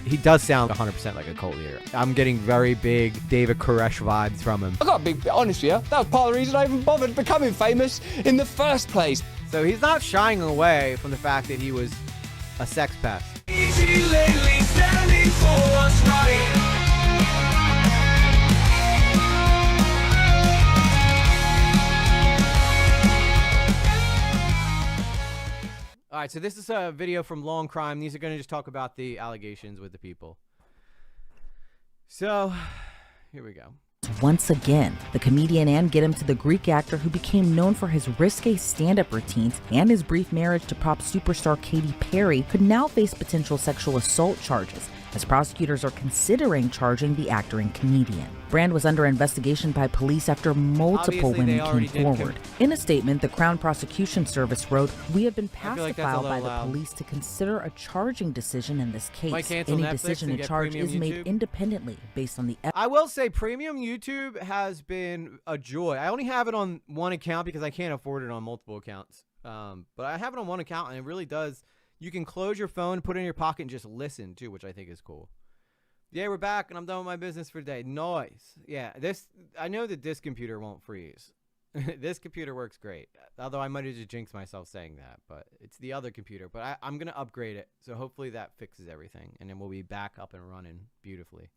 He does sound 100% like a cult leader. I'm getting very big David Koresh vibes from him. I got to be honest with you, that was part of the reason I even bothered becoming famous in the first place. So he's not shying away from the fact that he was a sex pest. All right, so this is a video from Law and Crime. These are going to just talk about the allegations with the people. So, here we go. Once again, the comedian and get him to the Greek actor who became known for his risque stand-up routines and his brief marriage to pop superstar Katy Perry could now face potential sexual assault charges, as prosecutors are considering charging the actor and comedian. Brand was under investigation by police after multiple women came forward. In a statement, the Crown Prosecution Service wrote, "We have been passed a file by the police to consider a charging decision in this case. Any decision to charge is made independently based on the..." I will say premium YouTube has been a joy. I only have it on one account because I can't afford it on multiple accounts. But I have it on one account, and it really does. You can close your phone, put it in your pocket, and just listen, too, which I think is cool. Yeah, we're back, and I'm done with my business for the day. Nice. Yeah, I know that this computer won't freeze. This computer works great. Although I might have just jinxed myself saying that, but it's the other computer. But I'm going to upgrade it, so hopefully that fixes everything, and then we'll be back up and running beautifully.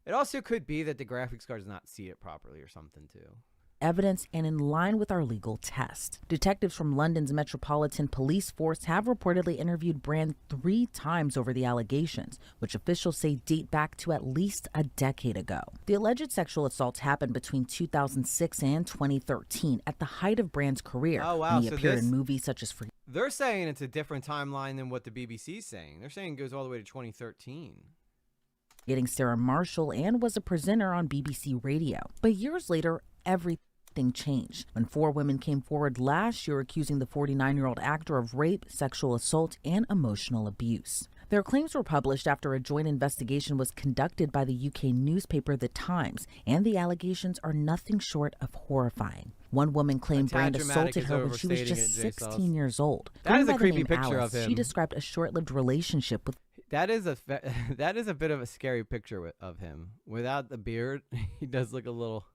It also could be that the graphics card does not see it properly or something, too. Evidence and in line with our legal test. Detectives from London's Metropolitan Police Force have reportedly interviewed Brand 3 times over the allegations, which officials say date back to at least a decade ago. The alleged sexual assaults happened between 2006 and 2013, at the height of Brand's career. Oh, wow. He appeared in movies such as They're saying it's a different timeline than what the BBC's saying. They're saying it goes all the way to 2013. Getting Sarah Marshall, and was a presenter on BBC Radio. But years later, everything changed when 4 women came forward last year accusing the 49-year-old actor of rape, sexual assault, and emotional abuse. Their claims were published after a joint investigation was conducted by the UK newspaper The Times, and the allegations are nothing short of horrifying. One woman claimed Brand assaulted her when she was just 16 years old. That is a creepy picture of him. She described a short-lived relationship with... That is a bit of a scary picture of him. Without the beard, he does look a little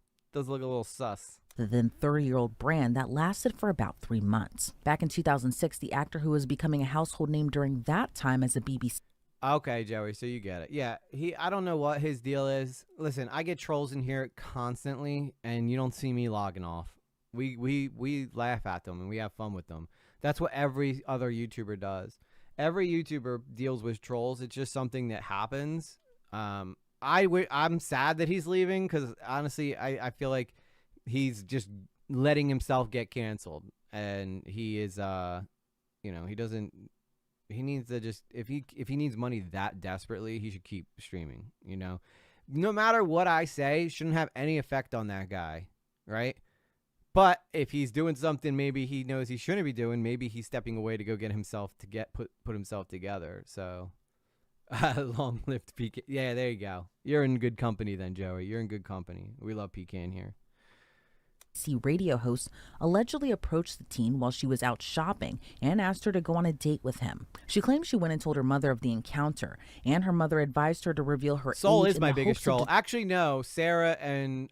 sus. The then 30-year-old Brand that lasted for about 3 months. Back in 2006, the actor who was becoming a household name during that time as a BBC... Okay, Joey, so you get it. Yeah, I don't know what his deal is. Listen, I get trolls in here constantly, and you don't see me logging off. We laugh at them, and we have fun with them. That's what every other YouTuber does. Every YouTuber deals with trolls. It's just something that happens. I'm sad that he's leaving because, honestly, I feel like he's just letting himself get canceled, and he is he needs to just if he needs money that desperately, he should keep streaming. No matter what I say, it shouldn't have any effect on that guy, right? But if he's doing something maybe he knows he shouldn't be doing, maybe he's stepping away to go get himself to put himself together. So long-lived PK. Yeah, there you go. You're in good company then, Joey. You're in good company. We love PK here. Radio host allegedly approached the teen while she was out shopping and asked her to go on a date with him. She claims she went and told her mother of the encounter, and her mother advised her to reveal her Soul age is my biggest troll. Actually, no. Sarah and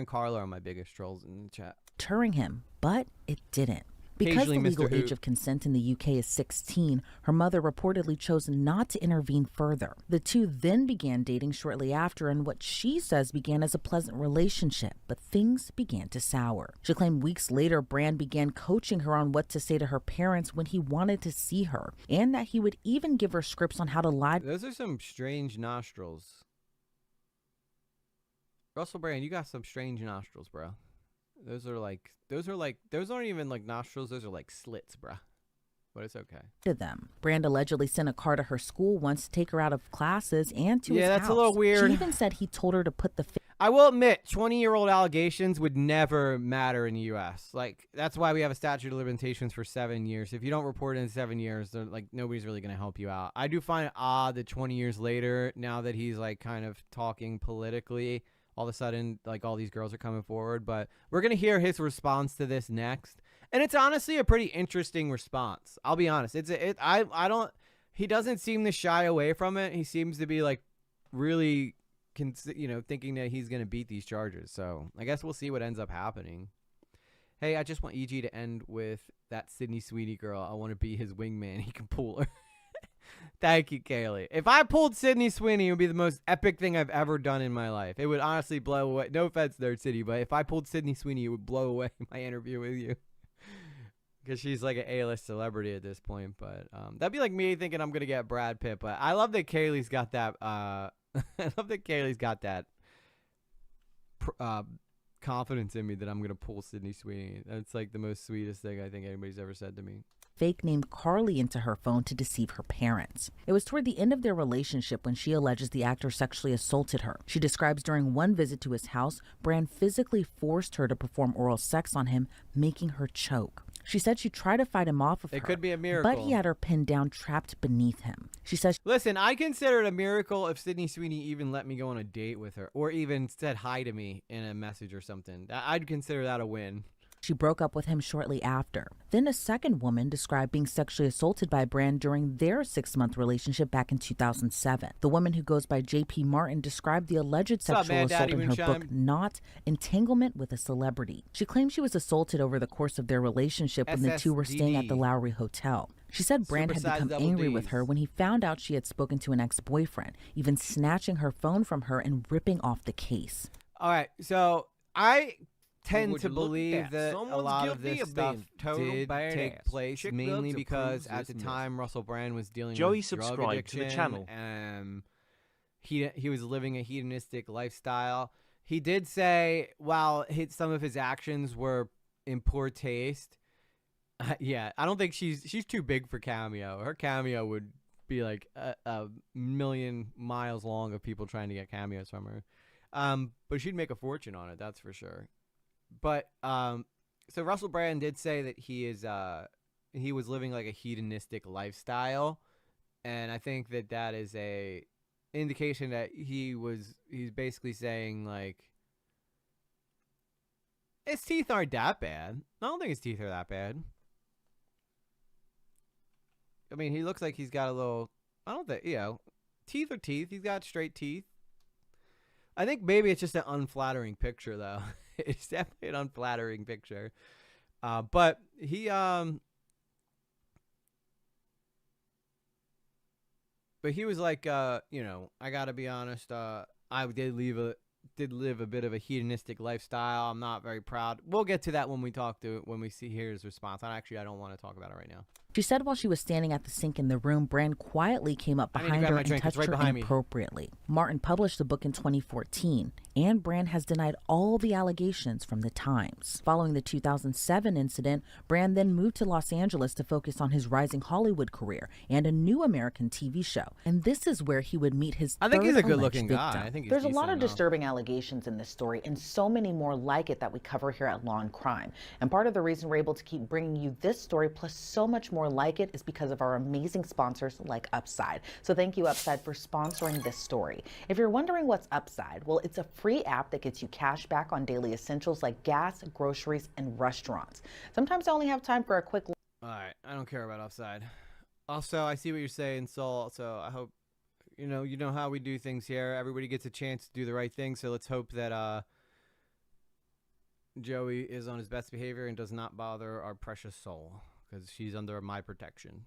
Carla are my biggest trolls in the chat. Deterring him, but it didn't. Because the legal age of consent in the UK is 16, her mother reportedly chose not to intervene further. The two then began dating shortly after in what she says began as a pleasant relationship, but things began to sour. She claimed weeks later Brand began coaching her on what to say to her parents when he wanted to see her, and that he would even give her scripts on how to lie. Those are some strange nostrils. Russell Brand, you got some strange nostrils, bro. Those aren't even like nostrils. Those are like slits, bruh. But it's okay. To them. Brand allegedly sent a car to her school once to take her out of classes and to his house. Yeah, that's a little weird. She even said he told her to put the... I will admit, 20-year-old allegations would never matter in the U.S. Like, that's why we have a statute of limitations for 7 years. If you don't report it in 7 years, nobody's really going to help you out. I do find it odd that 20 years later, now that he's, like, kind of talking politically all of a sudden, like, all these girls are coming forward. But we're going to hear his response to this next. And it's honestly a pretty interesting response. I'll be honest. He doesn't seem to shy away from it. He seems to be, like, really, thinking that he's going to beat these charges. So I guess we'll see what ends up happening. Hey, I just want EG to end with that Sydney Sweeney girl. I want to be his wingman. He can pull her. Thank you, Kaylee. If I pulled Sydney Sweeney, it would be the most epic thing I've ever done in my life. It would honestly blow away. No offense, Nerd City, but if I pulled Sydney Sweeney, it would blow away my interview with you. Because she's like an A-list celebrity at this point. But that'd be like me thinking I'm going to get Brad Pitt. But I love that Kaylee's got that. I love that Kaylee's got that confidence in me that I'm going to pull Sydney Sweeney. That's like the most sweetest thing I think anybody's ever said to me. Fake named Carly into her phone to deceive her parents. It was toward the end of their relationship when she alleges the actor sexually assaulted her. She describes during one visit to his house, Brand physically forced her to perform oral sex on him, making her choke. She said she tried to fight him off of her. It could be a miracle. But he had her pinned down, trapped beneath him. She says, listen, I consider it a miracle if Sydney Sweeney even let me go on a date with her or even said hi to me in a message or something. I'd consider that a win. She broke up with him shortly after. Then a second woman described being sexually assaulted by Brand during their 6-month relationship back in 2007. The woman who goes by J.P. Martin described the alleged sexual assault in her book, Not Entanglement with a Celebrity. She claimed she was assaulted over the course of their relationship when the two were staying at the Lowry Hotel. She said Brand had become angry with her when he found out she had spoken to an ex-boyfriend, even snatching her phone from her and ripping off the case. All right, so I tend to believe that a lot of this stuff did take place mainly because at the time Russell Brand was dealing with drug addiction, to the channel. He was living a hedonistic lifestyle. He did say while some of his actions were in poor taste, yeah, I don't think she's too big for cameo. Her cameo would be like a million miles long of people trying to get cameos from her. But she'd make a fortune on it, that's for sure. But so Russell Brand did say that he was living like a hedonistic lifestyle, and I think that is a indication that he's basically saying like his teeth aren't that bad. I don't think his teeth are that bad. I mean, he looks like he's got a little. I don't think teeth are teeth. He's got straight teeth. I think maybe it's just an unflattering picture though. It's definitely an unflattering picture. But he was like, I gotta be honest, I did live a bit of a hedonistic lifestyle. I'm not very proud. We'll get to that when we hear his response. I don't want to talk about it right now. She said while she was standing at the sink in the room, Brand quietly came up behind her and touched her inappropriately. Martin published the book in 2014, and Brand has denied all the allegations from the Times. Following the 2007 incident, Brand then moved to Los Angeles to focus on his rising Hollywood career and a new American TV show. And this is where he would meet his I think he's a good-looking guy. I think he's There's a lot of disturbing allegations in this story, and so many more like it that we cover here at Law and Crime. And part of the reason we're able to keep bringing you this story, plus so much more like it, is because of our amazing sponsors like Upside. So thank you, Upside, for sponsoring this story. If you're wondering what's Upside, well, it's a free app that gets you cash back on daily essentials like gas, groceries, and restaurants. Sometimes I only have time for a quick. All right, I don't care about Upside. Also, I see what you're saying, Saul. So I hope you know how we do things here. Everybody gets a chance to do the right thing. So let's hope that Joey is on his best behavior and does not bother our precious soul, because she's under my protection.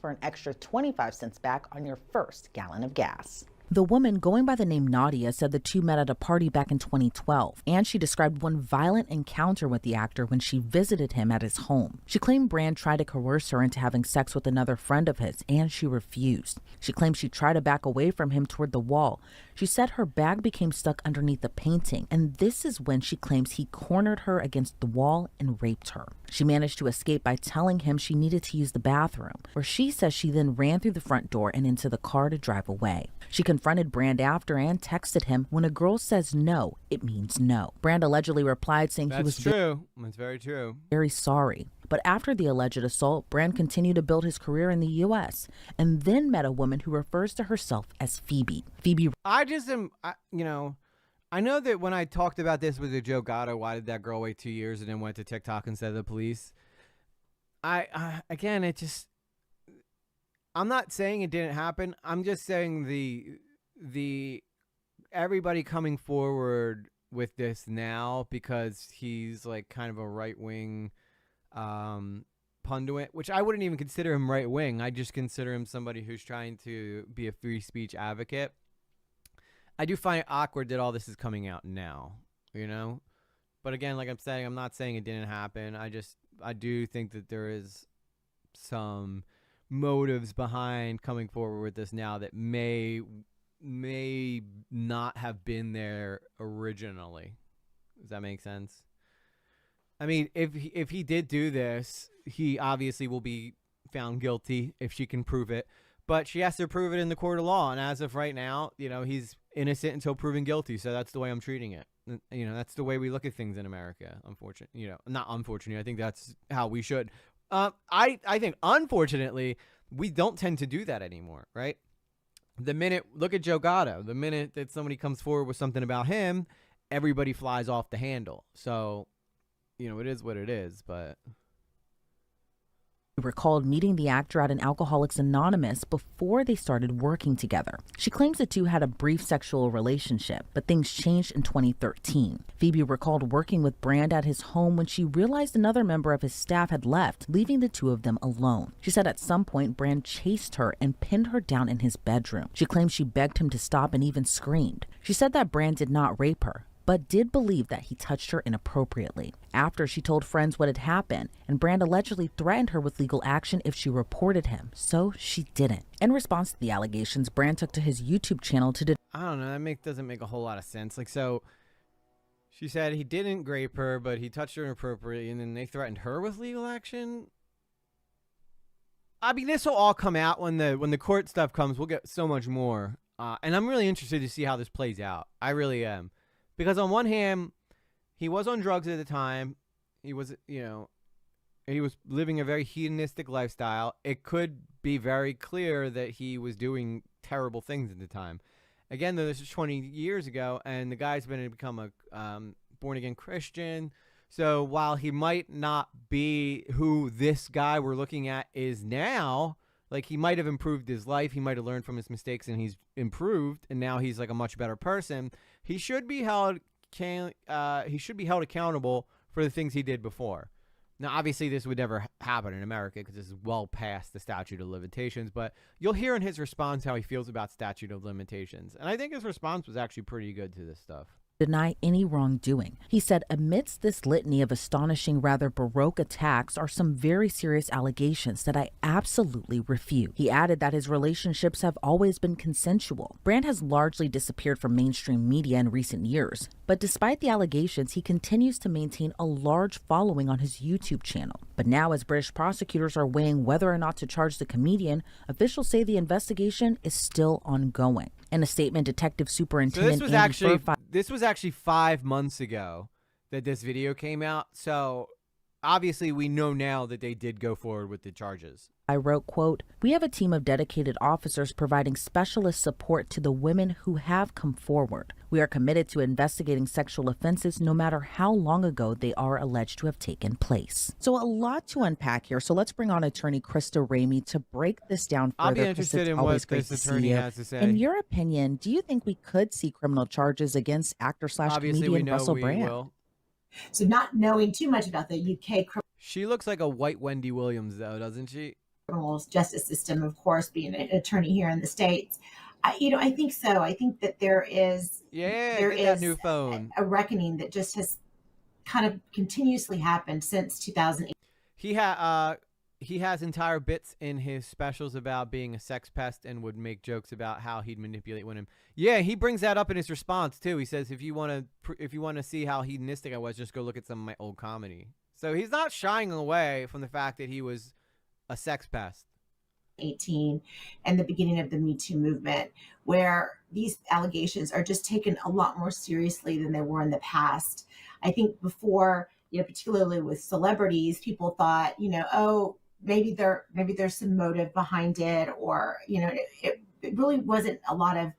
For an extra 25 cents back on your first gallon of gas. The woman, going by the name Nadia, said the two met at a party back in 2012, and she described one violent encounter with the actor when she visited him at his home. She claimed Brand tried to coerce her into having sex with another friend of his, and she refused. She claimed she tried to back away from him toward the wall. She said her bag became stuck underneath the painting, and this is when she claims he cornered her against the wall and raped her. She managed to escape by telling him she needed to use the bathroom, where she says she then ran through the front door and into the car to drive away. She confronted Brand after and texted him, "When a girl says no, it means no." Brand allegedly replied saying he was true. That's very true. Very sorry. But after the alleged assault, Brand continued to build his career in the U.S. and then met a woman who refers to herself as Phoebe. I know that when I talked about this with the Joe Gatto, why did that girl wait 2 years and then went to TikTok instead of the police? Again, I'm not saying it didn't happen. I'm just saying the everybody coming forward with this now because he's like kind of a right-wing pundit, which I wouldn't even consider him right-wing. I just consider him somebody who's trying to be a free speech advocate. I do find it awkward that all this is coming out now, you know? But again, like I'm saying, I'm not saying it didn't happen. I do think that there is some motives behind coming forward with this now that may not have been there originally. Does that make sense? I mean, if he did do this, he obviously will be found guilty if she can prove it. But she has to prove it in the court of law. And as of right now, you know, he's innocent until proven guilty. So that's the way I'm treating it. You know, that's the way we look at things in America. Unfortunately, you know, not unfortunately. I think that's how we should. I think, unfortunately, we don't tend to do that anymore, right? Look at Joe Gatto. The minute that somebody comes forward with something about him, everybody flies off the handle. So, you know, it is what it is, but... recalled meeting the actor at an Alcoholics Anonymous before they started working together. She claims the two had a brief sexual relationship, but things changed in 2013. Phoebe recalled working with Brand at his home when she realized another member of his staff had left, leaving the two of them alone. She said at some point Brand chased her and pinned her down in his bedroom. She claims she begged him to stop and even screamed. She said that Brand did not rape her, but did believe that he touched her inappropriately. After, she told friends what had happened, and Brand allegedly threatened her with legal action if she reported him, so she didn't. In response to the allegations, Brand took to his YouTube channel to I don't know, that doesn't make a whole lot of sense. Like, so she said he didn't rape her, but he touched her inappropriately, and then they threatened her with legal action? I mean, this will all come out when the court stuff comes. We'll get so much more. And I'm really interested to see how this plays out. I really am. Because on one hand, he was on drugs at the time. He was, you know, he was living a very hedonistic lifestyle. It could be very clear that he was doing terrible things at the time. Again, though, this is 20 years ago, and the guy's become a born-again Christian. So while he might not be who this guy we're looking at is now, like he might have improved his life, he might have learned from his mistakes, and he's improved, and now he's like a much better person. He should be held accountable for the things he did before. Now, obviously, this would never happen in America because this is well past the statute of limitations. But you'll hear in his response how he feels about statute of limitations, and I think his response was actually pretty good to this stuff. Deny any wrongdoing. He said, amidst this litany of astonishing, rather baroque attacks are some very serious allegations that I absolutely refute. He added that his relationships have always been consensual. Brand has largely disappeared from mainstream media in recent years, but despite the allegations, he continues to maintain a large following on his YouTube channel. But now, as British prosecutors are weighing whether or not to charge the comedian, officials say the investigation is still ongoing. In a statement, Detective Superintendent this was actually 5 months ago that this video came out. So obviously we know now that they did go forward with the charges. I wrote, quote, "We have a team of dedicated officers providing specialist support to the women who have come forward. We are committed to investigating sexual offenses no matter how long ago they are alleged to have taken place." So a lot to unpack here. So let's bring on attorney Krista Ramey to break this down further. I'll be interested in what this attorney has to say. In your opinion, do you think we could see criminal charges against actor/comedian Russell Brand? Will. So not knowing too much about the UK She looks like a white Wendy Williams, though, doesn't she? criminal justice system, of course, being an attorney here in the States, I think so. I think that there is that new phone. A reckoning that just has kind of continuously happened since 2008. He has entire bits in his specials about being a sex pest and would make jokes about how he'd manipulate women. Yeah, he brings that up in his response too. He says, if you want to see how hedonistic I was, just go look at some of my old comedy. So he's not shying away from the fact that he was a sex pest. 18 and the beginning of the Me Too movement, where these allegations are just taken a lot more seriously than they were in the past. I think before, particularly with celebrities, people thought, oh, maybe there's some motive behind it, or it really wasn't a lot of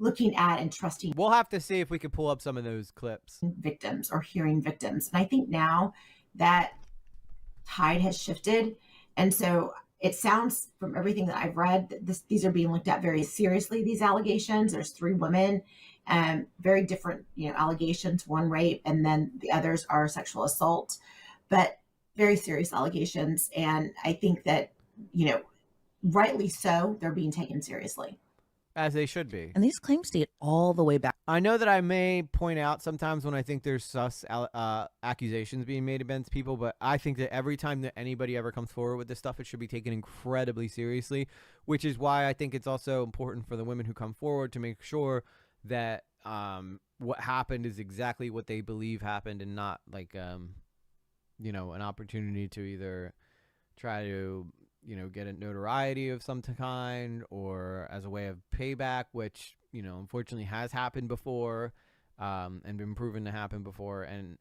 looking at and trusting We'll have to see if we can pull up some of those clips. victims or hearing victims. And I think now that tide has shifted. And so it sounds from everything that I've read that these are being looked at very seriously, these allegations. There's 3 women, very different, allegations, one rape, and then the others are sexual assault, but very serious allegations. And I think that, rightly so, they're being taken seriously. As they should be. And these claims date all the way back. I know that I may point out sometimes when I think there's sus accusations being made against people, but I think that every time that anybody ever comes forward with this stuff, it should be taken incredibly seriously, which is why I think it's also important for the women who come forward to make sure that what happened is exactly what they believe happened, and not like, an opportunity to either try to get a notoriety of some kind or as a way of payback, which, unfortunately has happened before, and been proven to happen before. And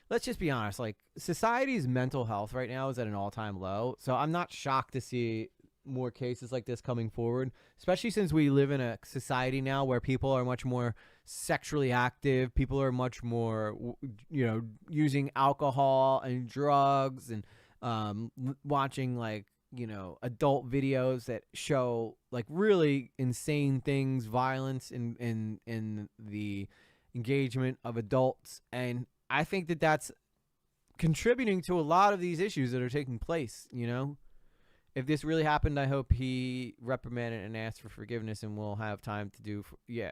let's just be honest, like, society's mental health right now is at an all-time low. So I'm not shocked to see more cases like this coming forward, especially since we live in a society now where people are much more sexually active. People are much more, using alcohol and drugs and watching adult videos that show like really insane things, violence in the engagement of adults. And I think that that's contributing to a lot of these issues that are taking place. If this really happened, I hope he reprimanded and asked for forgiveness, and we'll have time to do.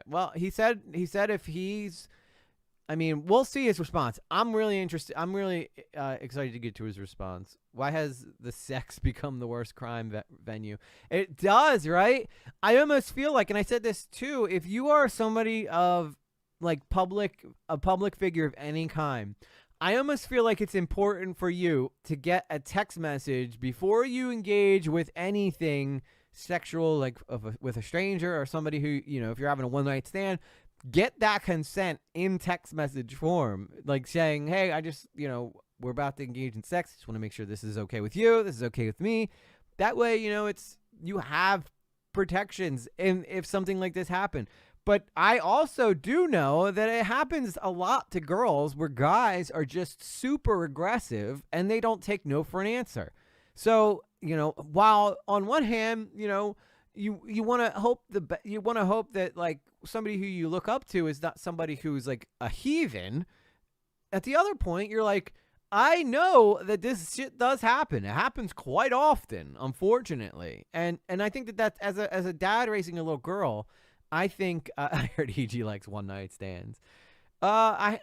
Well, he said if he's, we'll see his response. I'm really interested. I'm really excited to get to his response. Why has the sex become the worst crime venue? It does, right? I almost feel like, and I said this too, if you are somebody of like a public figure of any kind, I almost feel like it's important for you to get a text message before you engage with anything sexual, like with a stranger or somebody who, if you're having a one-night stand. Get that consent in text message form, like saying, hey, I just, we're about to engage in sex. Just want to make sure this is okay with you. This is okay with me. That way, you have protections if something like this happened. But I also do know that it happens a lot to girls where guys are just super aggressive and they don't take no for an answer. So, while on one hand, you want to hope that like somebody who you look up to is not somebody who's like a heathen. At the other point, you're like, I know that this shit does happen. It happens quite often, unfortunately. And I think that as a dad raising a little girl, I think I heard EG likes one night stands. I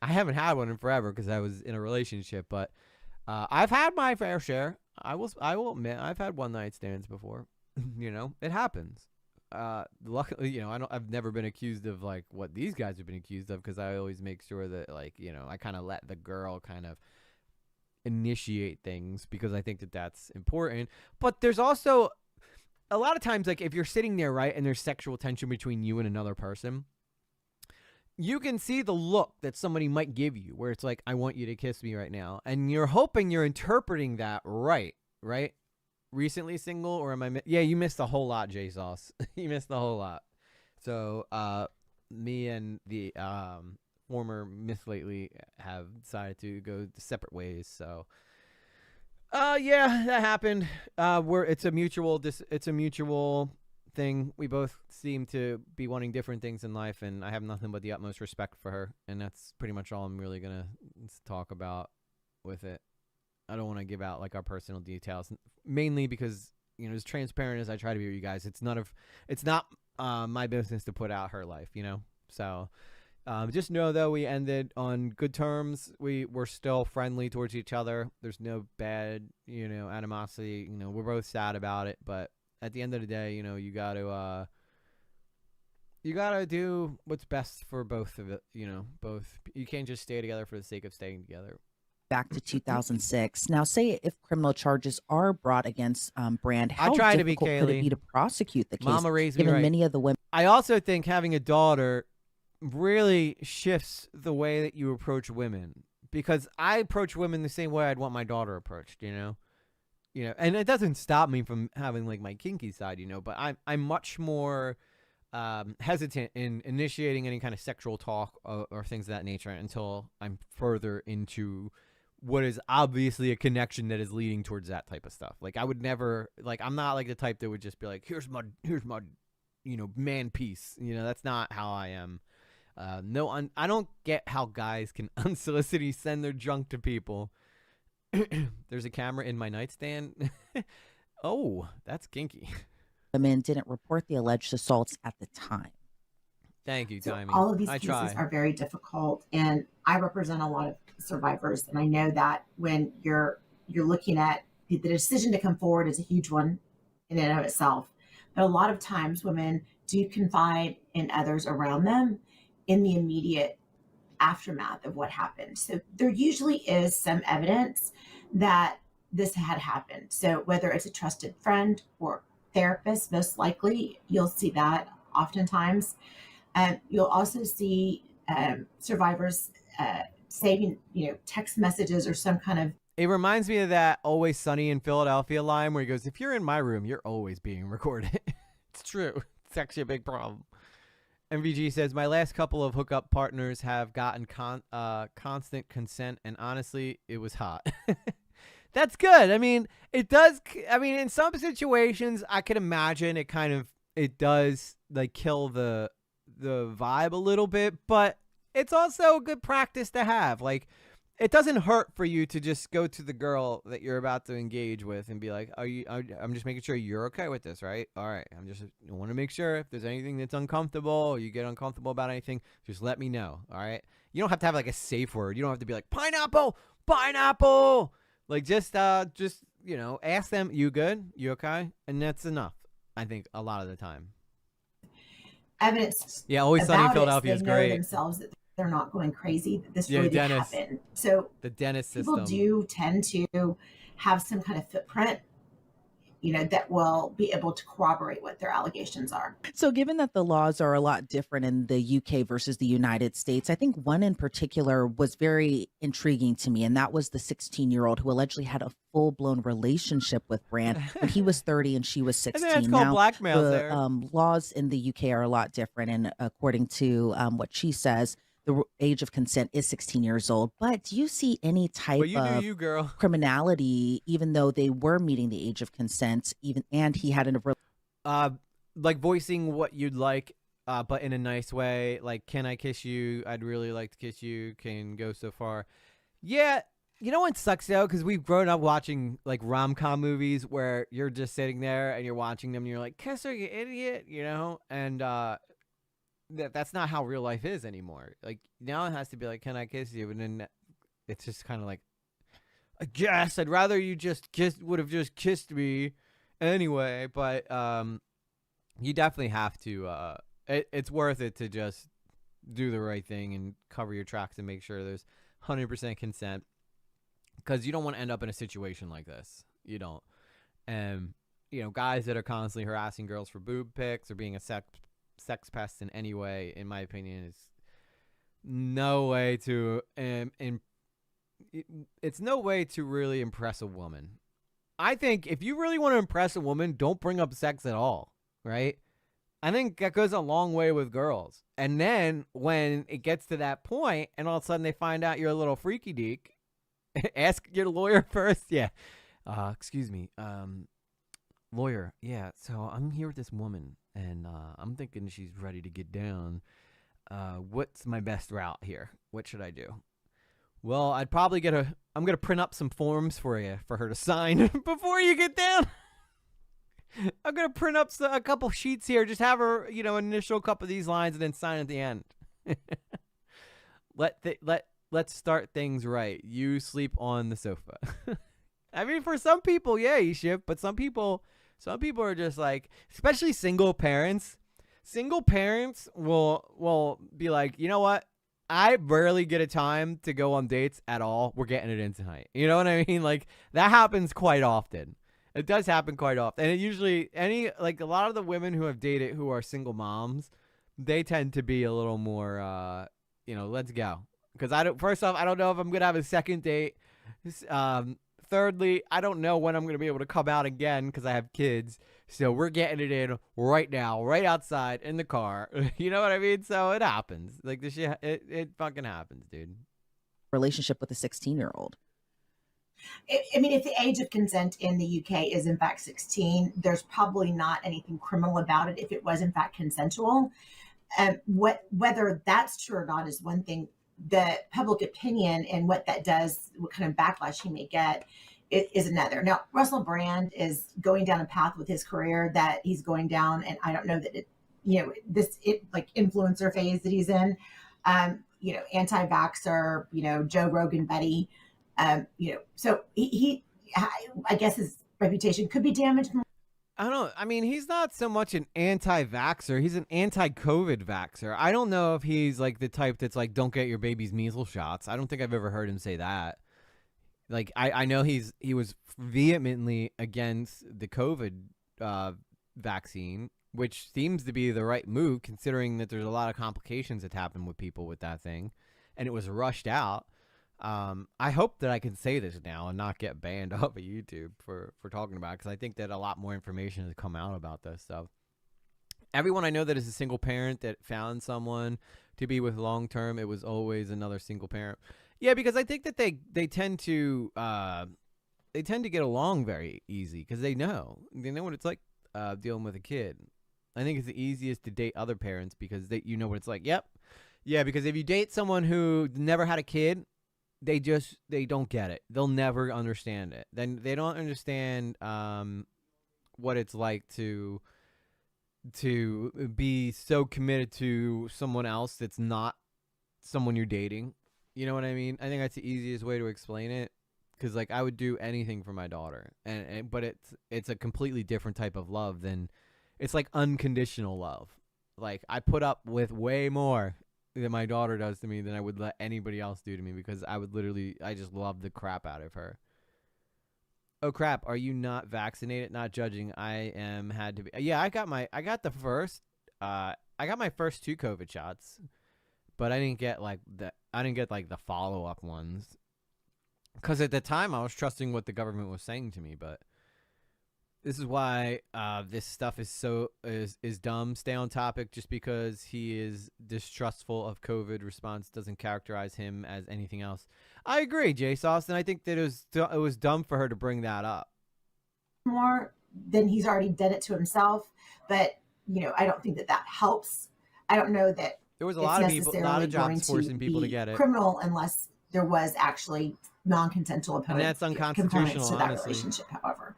haven't had one in forever because I was in a relationship, but I've had my fair share. I will admit I've had one night stands before. It happens. Luckily, I've never been accused of like what these guys have been accused of, because I always make sure that like, I kind of let the girl kind of initiate things, because I think that that's important. But there's also a lot of times, like if you're sitting there, right, and there's sexual tension between you and another person, you can see the look that somebody might give you where it's like, I want you to kiss me right now. And you're hoping you're interpreting that right? Recently single, or am I? Yeah, you missed a whole lot, J Sauce. You missed a whole lot. So, me and the former Miss Lately have decided to go separate ways. So, yeah, that happened. It's a mutual thing. We both seem to be wanting different things in life, and I have nothing but the utmost respect for her, and that's pretty much all I'm really gonna talk about with it. I don't want to give out like our personal details, mainly because, as transparent as I try to be with you guys, it's not my business to put out her life, So just know though, we ended on good terms. We're still friendly towards each other. There's no bad, animosity. We're both sad about it, but at the end of the day, you gotta do what's best for both of it. Both. You can't just stay together for the sake of staying together. Back to 2006. Now, say if criminal charges are brought against Brand, how try to be difficult could it be to prosecute the case? Mama raised me given right. Many of the women. I also think having a daughter really shifts the way that you approach women, because I approach women the same way I'd want my daughter approached. you know, and it doesn't stop me from having like my kinky side, you know, but I'm much more hesitant in initiating any kind of sexual talk or things of that nature until I'm further into what is obviously a connection that is leading towards that type of stuff. Like I would never, like, I'm not like the type that would just be like, here's my, you know, man piece. You know, that's not how I am. No, I don't get how guys can unsolicitedly send their junk to people. There's a camera in my nightstand. Oh, that's kinky. Women didn't report the alleged assaults at the time. Thank you, So Timey. all of these I cases try. are very difficult, and I represent a lot of survivors, and I know that when you're looking at the decision to come forward is a huge one in and of itself. But a lot of times women do confide in others around them in the immediate aftermath of what happened. So there usually is some evidence that this had happened. So whether it's a trusted friend or therapist, most likely you'll see that oftentimes. You'll also see survivors saving, text messages or some kind of. It reminds me of that Always Sunny in Philadelphia line where he goes, if you're in my room, you're always being recorded. It's true. It's actually a big problem. MVG says, my last couple of hookup partners have gotten constant consent, and honestly, it was hot. That's good. I mean, it does. I mean, in some situations, I could imagine it does like kill the vibe a little bit, but it's also a good practice to have. Like, it doesn't hurt for you to just go to the girl that you're about to engage with and be like, I'm just making sure you're okay with this, right? All right. I want to make sure if there's anything that's uncomfortable or you get uncomfortable about anything, just let me know. All right. You don't have to have like a safe word. You don't have to be like pineapple. Like just, ask them, you good? You okay? And that's enough. I think a lot of the time. Evidence. Yeah. Always Sunny in Philadelphia is great. Themselves that they're not going crazy, that this really did happen. So the dentist people system. do tend to have some kind of footprint, that will be able to corroborate what their allegations are. So given that the laws are a lot different in the UK versus the United States, I think one in particular was very intriguing to me, and that was the 16-year-old who allegedly had a full-blown relationship with Brand when he was 30 and she was 16. It's called blackmail there. Laws in the UK are a lot different, and according to what she says, the age of consent is 16 years old. But do you see any type of criminality, even though they were meeting the age of consent, and he had like voicing what you'd like, but in a nice way? Like, can I kiss you? I'd really like to kiss you. Can go so far. Yeah. You know what sucks though? Because we've grown up watching like rom-com movies where you're just sitting there and you're watching them and you're like, kiss her, you idiot, and, that's not how real life is anymore. Like now it has to be like, can I kiss you? And then it's just kind of like, I guess I'd rather you would have just kissed me anyway. But you definitely have to. It's worth it to just do the right thing and cover your tracks and make sure there's 100% consent, because you don't want to end up in a situation like this. You don't. And guys that are constantly harassing girls for boob pics or being a sex pest in any way, in my opinion, is no way to it's no way to really impress a woman. I think if you really want to impress a woman, don't bring up sex at all, right? I think that goes a long way with girls. And then when it gets to that point and all of a sudden they find out you're a little freaky deek, ask your lawyer first. Yeah. Excuse me. Lawyer. Yeah. So I'm here with this woman and I'm thinking she's ready to get down. What's my best route here? What should I do? Well, I'd probably I'm going to print up some forms for you for her to sign before you get down. I'm going to print up a couple sheets here. Just have her, initial couple of these lines and then sign at the end. Let's start things right. You sleep on the sofa. I mean, for some people, yeah, you should, but some people are just like, especially single parents. Single parents will be like, you know what? I rarely get a time to go on dates at all. We're getting it in tonight. You know what I mean? Like, that happens quite often. It does happen quite often. And it usually, a lot of the women who have dated who are single moms, they tend to be a little more, let's go. Because first off, I don't know if I'm going to have a second date thirdly, I don't know when I'm going to be able to come out again because I have kids. So we're getting it in right now, right outside in the car. You know what I mean? So it happens. Like this shit, it fucking happens, dude. Relationship with a 16-year-old. I mean, if the age of consent in the UK is in fact 16, there's probably not anything criminal about it if it was in fact consensual. Whether that's true or not is one thing. The public opinion and what that does, what kind of backlash he may get, is another. Now, Russell Brand is going down a path with his career that he's going down, and I don't know that like influencer phase that he's in. Anti-vaxxer, Joe Rogan buddy. So I guess his reputation could be damaged. I don't know. I mean, he's not so much an anti-vaxxer. He's an anti-COVID vaxxer. I don't know if he's like the type that's like, don't get your baby's measles shots. I don't think I've ever heard him say that. Like, I know he was vehemently against the COVID vaccine, which seems to be the right move considering that there's a lot of complications that happen with people with that thing, and it was rushed out. I hope that I can say this now and not get banned off of YouTube for talking about it, because I think that a lot more information has come out about this. So everyone I know that is a single parent that found someone to be with long term, it was always another single parent. Yeah, because I think that they tend to get along very easy because they know what it's like dealing with a kid. I think it's the easiest to date other parents because you know what it's like. Yep. Yeah, because if you date someone who never had a kid, they don't get it. They'll never understand it. Then they don't understand what it's like to be so committed to someone else that's not someone you're dating. You know what I mean? I think that's the easiest way to explain it, because like I would do anything for my daughter, but it's a completely different type of love than it's like unconditional love. Like I put up with way more that my daughter does to me than I would let anybody else do to me, because I just love the crap out of her. Oh crap, are you not vaccinated? Not judging. I had to be. Yeah, I got my first 2 COVID shots, but I didn't get like the follow-up ones, because at the time I was trusting what the government was saying to me. But this is why this stuff is dumb. Stay on topic. Just because he is distrustful of COVID response doesn't characterize him as anything else. I agree, Jay Sauce, and I think that it was dumb for her to bring that up. More than he's already done it to himself, but I don't think that helps. I don't know that there was a lot of people, a lot of jobs forcing people to get it. Criminal, unless there was actually non-consensual and that's unconstitutional to that honestly. Relationship, however.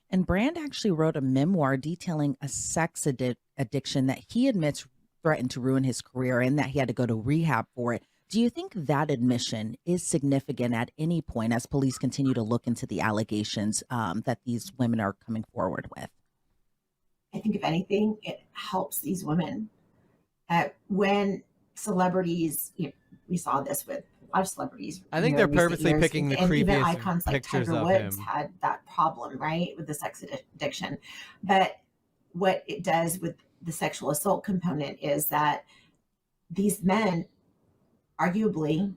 And Brand actually wrote a memoir detailing a sex addiction that he admits threatened to ruin his career and that he had to go to rehab for it. Do you think that admission is significant at any point as police continue to look into the allegations that these women are coming forward with? I think if anything, it helps these women. When celebrities, we saw this with a lot of celebrities. I think they're purposely picking the creepiest even icons like pictures Tiger of Woods him. had that problem, right, with the sex addiction. But what it does with the sexual assault component is that these men, arguably,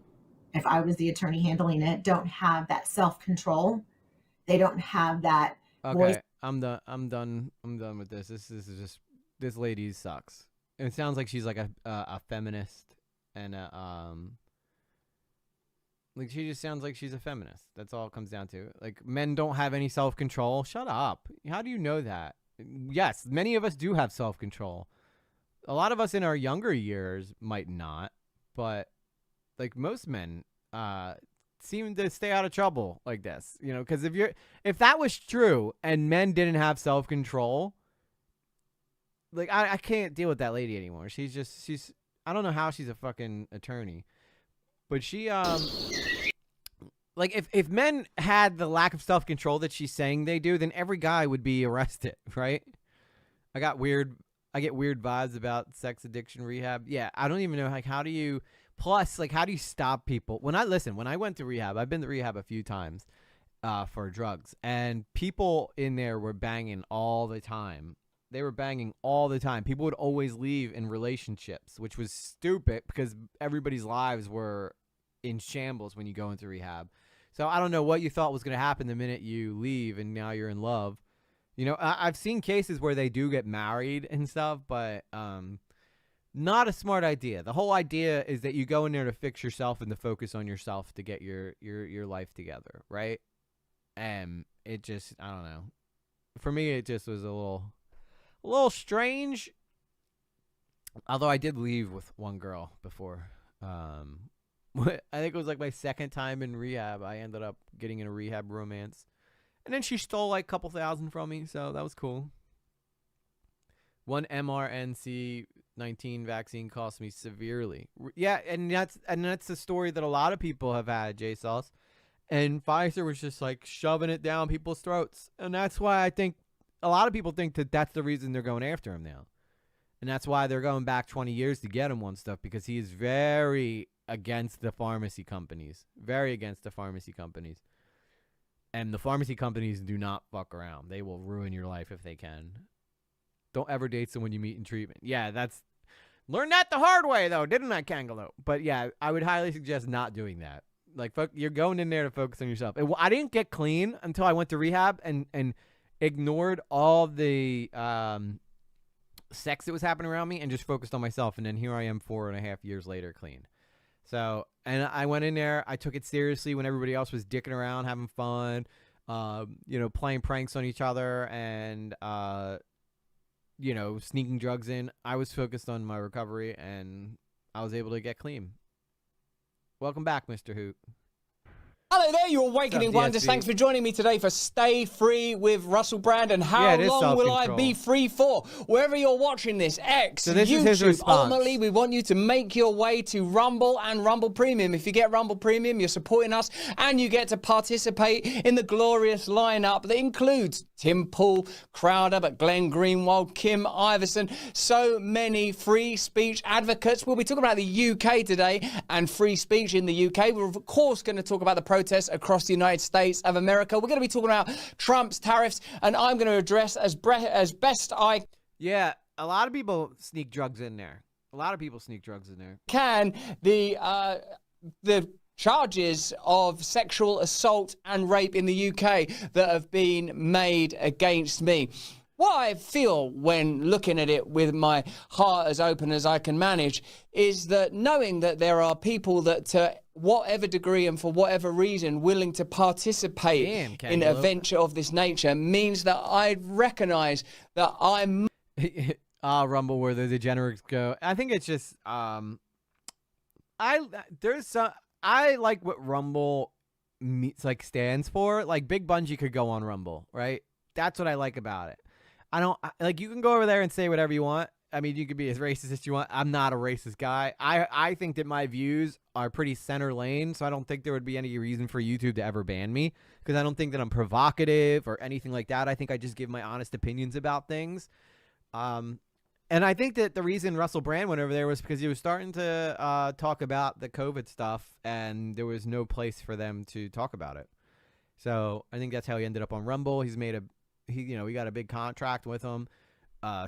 if I was the attorney handling it, don't have that self-control. They don't have that voice. I'm done with this. This lady sucks. It sounds like she's like a feminist and like she just sounds like she's a feminist. That's all it comes down to. Like, men don't have any self-control. Shut up. How do you know that? Yes, many of us do have self-control. A lot of us in our younger years might not, but like most men seem to stay out of trouble like this, because if that was true and men didn't have self-control, like I can't deal with that lady anymore. She's I don't know how she's a fucking attorney, but she like if men had the lack of self-control that she's saying they do, then every guy would be arrested, right? I get weird vibes about sex addiction rehab. Yeah, I don't even know how do you stop people? When I went to rehab, I've been to rehab a few times for drugs, and people in there were banging all the time. They were banging all the time. People would always leave in relationships, which was stupid because everybody's lives were in shambles when you go into rehab. So I don't know what you thought was going to happen the minute you leave and now you're in love. You know, I've seen cases where they do get married and stuff, but not a smart idea. The whole idea is that you go in there to fix yourself and to focus on yourself to get your life together, right? And it just, I don't know. For me, it just was a little strange. Although I did leave with one girl before. I think it was like my second time in rehab. I ended up getting in a rehab romance. And then she stole like a couple thousand from me, so that was cool. One mRNC-19 vaccine cost me severely. Yeah, and that's the story that a lot of people have had, J-Sauce. And Pfizer was just like shoving it down people's throats. And that's why I think a lot of people think that that's the reason they're going after him now. And that's why they're going back 20 years to get him on stuff, because he is very against the pharmacy companies. Very against the pharmacy companies. And the pharmacy companies do not fuck around. They will ruin your life if they can. Don't ever date someone you meet in treatment. Yeah, learned that the hard way, though, didn't I, Kangaloo? But yeah, I would highly suggest not doing that. Like, you're going in there to focus on yourself. I didn't get clean until I went to rehab and ignored all the sex that was happening around me and just focused on myself. And then here I am 4.5 years later, clean. So, and I went in there. I took it seriously when everybody else was dicking around, having fun, playing pranks on each other and, sneaking drugs in. I was focused on my recovery and I was able to get clean. Welcome back, Mr. Hoot. Hello there, you awakening wonders. Thanks for joining me today for Stay Free with Russell Brand. And how long will I be free for? Wherever you're watching this, X, so this YouTube, is his response. Ultimately, we want you to make your way to Rumble and Rumble Premium. If you get Rumble Premium, you're supporting us and you get to participate in the glorious lineup that includes Tim Pool, Crowder, but Glenn Greenwald, Kim Iverson, so many free speech advocates. We'll be talking about the UK today and free speech in the UK. We're, of course, going to talk about the protests across the United States of America. We're going to be talking about Trump's tariffs, and I'm going to address as best I Yeah, a lot of people sneak drugs in there. can the charges of sexual assault and rape in the UK that have been made against me. What I feel when looking at it with my heart as open as I can manage is that knowing that there are people that to whatever degree and for whatever reason willing to participate in a venture of this nature means that I recognize that I'm Rumble, where the degenerates go. I think it's just I like what Rumble stands for. Like Big Bungie could go on Rumble, right? That's what I like about it. You can go over there and say whatever you want. I mean, you could be as racist as you want. I'm not a racist guy. I think that my views are pretty center lane, so I don't think there would be any reason for YouTube to ever ban me, because I don't think that I'm provocative or anything like that. I think I just give my honest opinions about things. And I think that the reason Russell Brand went over there was because he was starting to talk about the COVID stuff, and there was no place for them to talk about it. So I think that's how he ended up on Rumble. He got a big contract with him.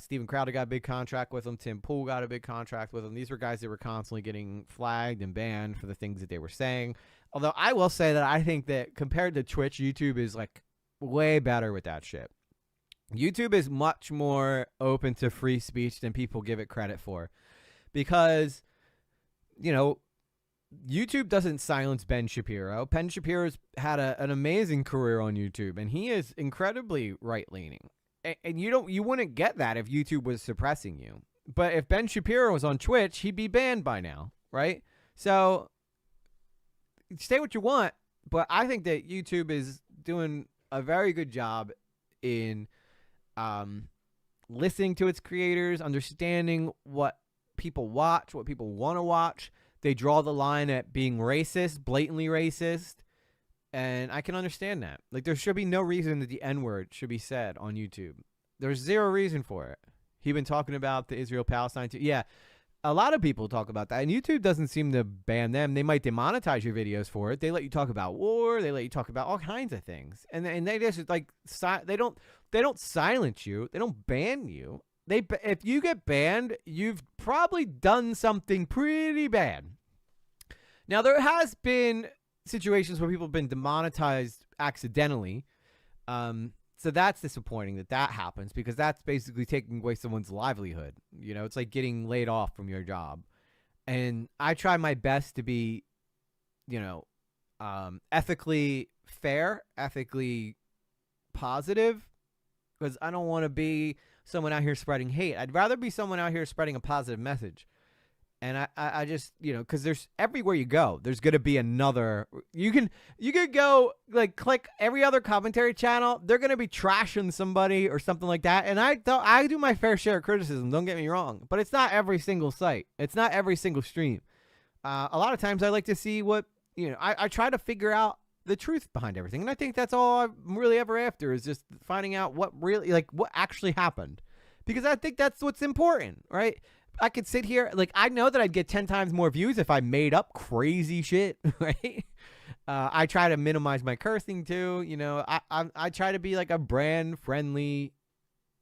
Steven Crowder got a big contract with him. Tim Pool got a big contract with him. These were guys that were constantly getting flagged and banned for the things that they were saying. Although I will say that I think that compared to Twitch, YouTube is like way better with that shit. YouTube is much more open to free speech than people give it credit for, because, YouTube doesn't silence Ben Shapiro. Ben Shapiro's had an amazing career on YouTube, and he is incredibly right-leaning. And you wouldn't get that if YouTube was suppressing you. But if Ben Shapiro was on Twitch, he'd be banned by now, right? So say what you want, but I think that YouTube is doing a very good job in listening to its creators, understanding what people watch, what people want to watch. They draw the line at being racist, blatantly racist, and I can understand that. Like, there should be no reason that the N-word should be said on YouTube. There's zero reason for it. He's been talking about the Israel-Palestine too. Yeah, a lot of people talk about that, and YouTube doesn't seem to ban them. They might demonetize your videos for it. They let you talk about war. They let you talk about all kinds of things, and they just like they don't silence you. They don't ban you. If you get banned, you've probably done something pretty bad. Now, there has been situations where people have been demonetized accidentally. So that's disappointing that happens, because that's basically taking away someone's livelihood. You know, it's like getting laid off from your job. And I try my best to be, you know, ethically fair, ethically positive, because I don't want to be someone out here spreading hate. I'd rather be someone out here spreading a positive message. And I just, you know, because there's everywhere you go, there's going to be another. You could go like click every other commentary channel. They're going to be trashing somebody or something like that. And I do my fair share of criticism. Don't get me wrong, but it's not every single site. It's not every single stream. A lot of times I like to see what, you know, I try to figure out the truth behind everything. And I think that's all I'm really ever after, is just finding out what really, like, what actually happened, because I think that's what's important, right? I could sit here, like, I know that I'd get 10 times more views if I made up crazy shit, right? I try to minimize my cursing too. You know, I try to be like a brand friendly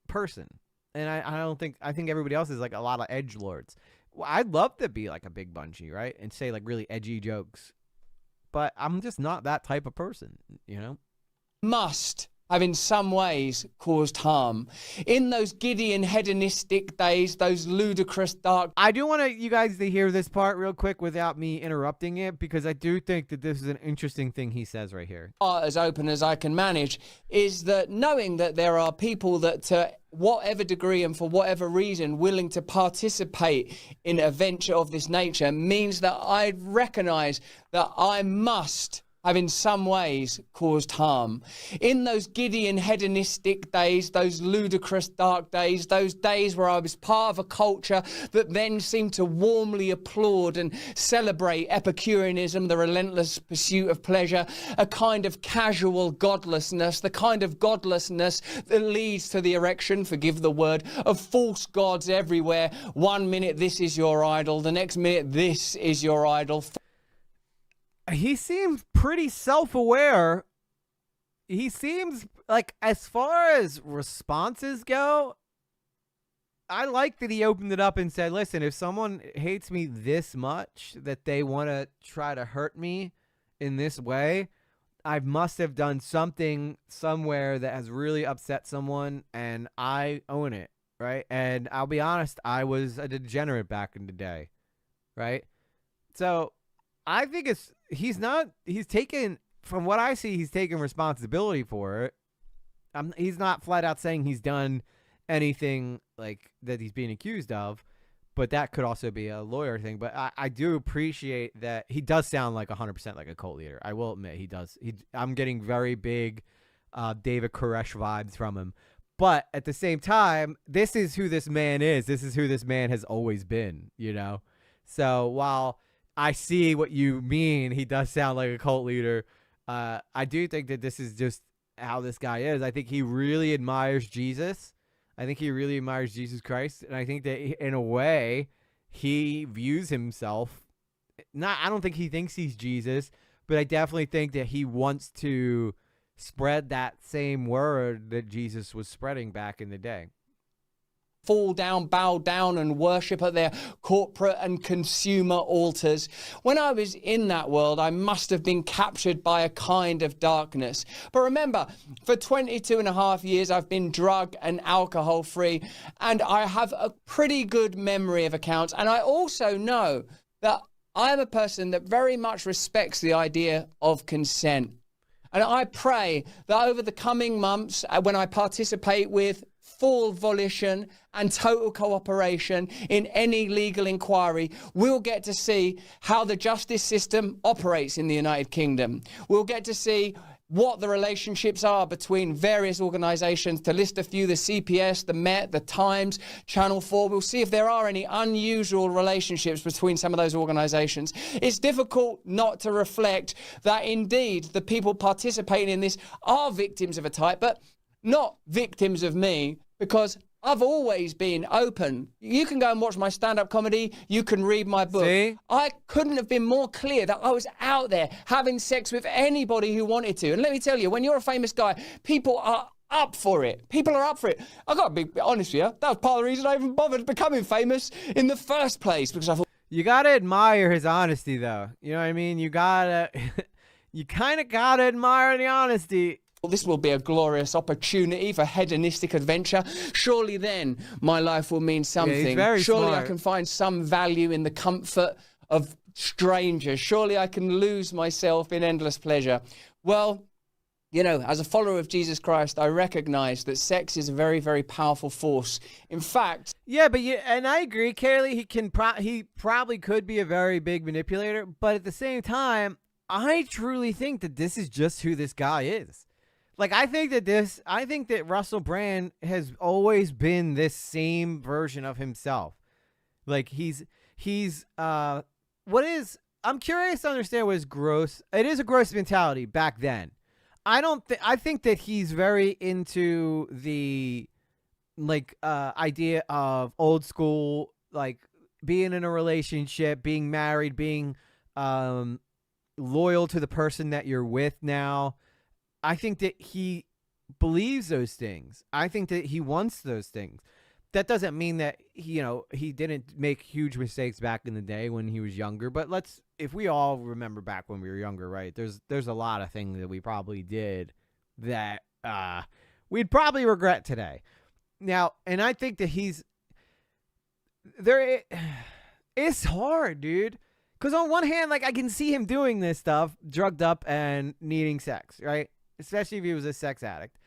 person. And I think everybody else is like a lot of edgelords. Well, I'd love to be like a big Bungie, right? And say like really edgy jokes, but I'm just not that type of person, you know? Must have in some ways caused harm. In those Gideon hedonistic days, those ludicrous dark... I do want you guys to hear this part real quick without me interrupting it, because I do think that this is an interesting thing he says right here. As open as I can manage, is that knowing that there are people that to whatever degree and for whatever reason willing to participate in a venture of this nature means that I recognize that I must have in some ways caused harm. In those Gideon hedonistic days, those ludicrous dark days, those days where I was part of a culture that then seemed to warmly applaud and celebrate Epicureanism, the relentless pursuit of pleasure, a kind of casual godlessness, the kind of godlessness that leads to the erection, forgive the word, of false gods everywhere. One minute this is your idol, the next minute this is your idol. He seems pretty self-aware. He seems like, as far as responses go, I like that he opened it up and said, listen, if someone hates me this much that they want to try to hurt me in this way, I must have done something somewhere that has really upset someone, and I own it, right? And I'll be honest, I was a degenerate back in the day, right? So I think he's taken, from what I see, he's taken responsibility for it. He's not flat out saying he's done anything like that he's being accused of, but that could also be a lawyer thing. But I do appreciate that he does sound like 100% like a cult leader. I will admit he does. I'm getting very big David Koresh vibes from him. But at the same time, this is who this man is. This is who this man has always been, you know? So while I see what you mean, he does sound like a cult leader, I do think that this is just how this guy is. I think he really admires Jesus. I think he really admires Jesus Christ. And I think that in a way, he views himself, I don't think he thinks he's Jesus, but I definitely think that he wants to spread that same word that Jesus was spreading back in the day. Fall down, bow down, and worship at their corporate and consumer altars. When I was in that world, I must have been captured by a kind of darkness. But remember, for 22 and a half years, I've been drug and alcohol free, and I have a pretty good memory of accounts. And I also know that I am a person that very much respects the idea of consent. And I pray that over the coming months, when I participate with full volition and total cooperation in any legal inquiry, we'll get to see how the justice system operates in the United Kingdom. We'll get to see what the relationships are between various organisations. To list a few, the CPS, the Met, the Times, Channel 4. We'll see if there are any unusual relationships between some of those organisations. It's difficult not to reflect that indeed the people participating in this are victims of a type, but not victims of me, because I've always been open. You can go and watch my stand-up comedy. You can read my book. See? I couldn't have been more clear that I was out there having sex with anybody who wanted to. And let me tell you, when you're a famous guy, people are up for it. People are up for it. I got to be honest with you. That was part of the reason I even bothered becoming famous in the first place, because I thought, you got to admire his honesty, though. You know what I mean? You got to... you kind of gotta admire the honesty. Well, this will be a glorious opportunity for hedonistic adventure. Surely then my life will mean something. very Surely smart. I can find some value in the comfort of strangers. Surely I can lose myself in endless pleasure. Well, you know, as a follower of Jesus Christ, I recognize that sex is a very, very powerful force. In fact, Yeah, but and I agree, Kaylee. He probably could be a very big manipulator, but at the same time, I truly think that this is just who this guy is. Like, I think that Russell Brand has always been this same version of himself. Like, I'm curious to understand what his gross. It is a gross mentality back then. I think that he's very into the idea of old school, like being in a relationship, being married, being loyal to the person that you're with now. I think that he believes those things. I think that he wants those things. That doesn't mean that he didn't make huge mistakes back in the day when he was younger. But if we all remember back when we were younger, right? There's a lot of things that we probably did that we'd probably regret today. Now, and I think that it's hard, dude. Because on one hand, like, I can see him doing this stuff, drugged up and needing sex, right? Especially if he was a sex addict.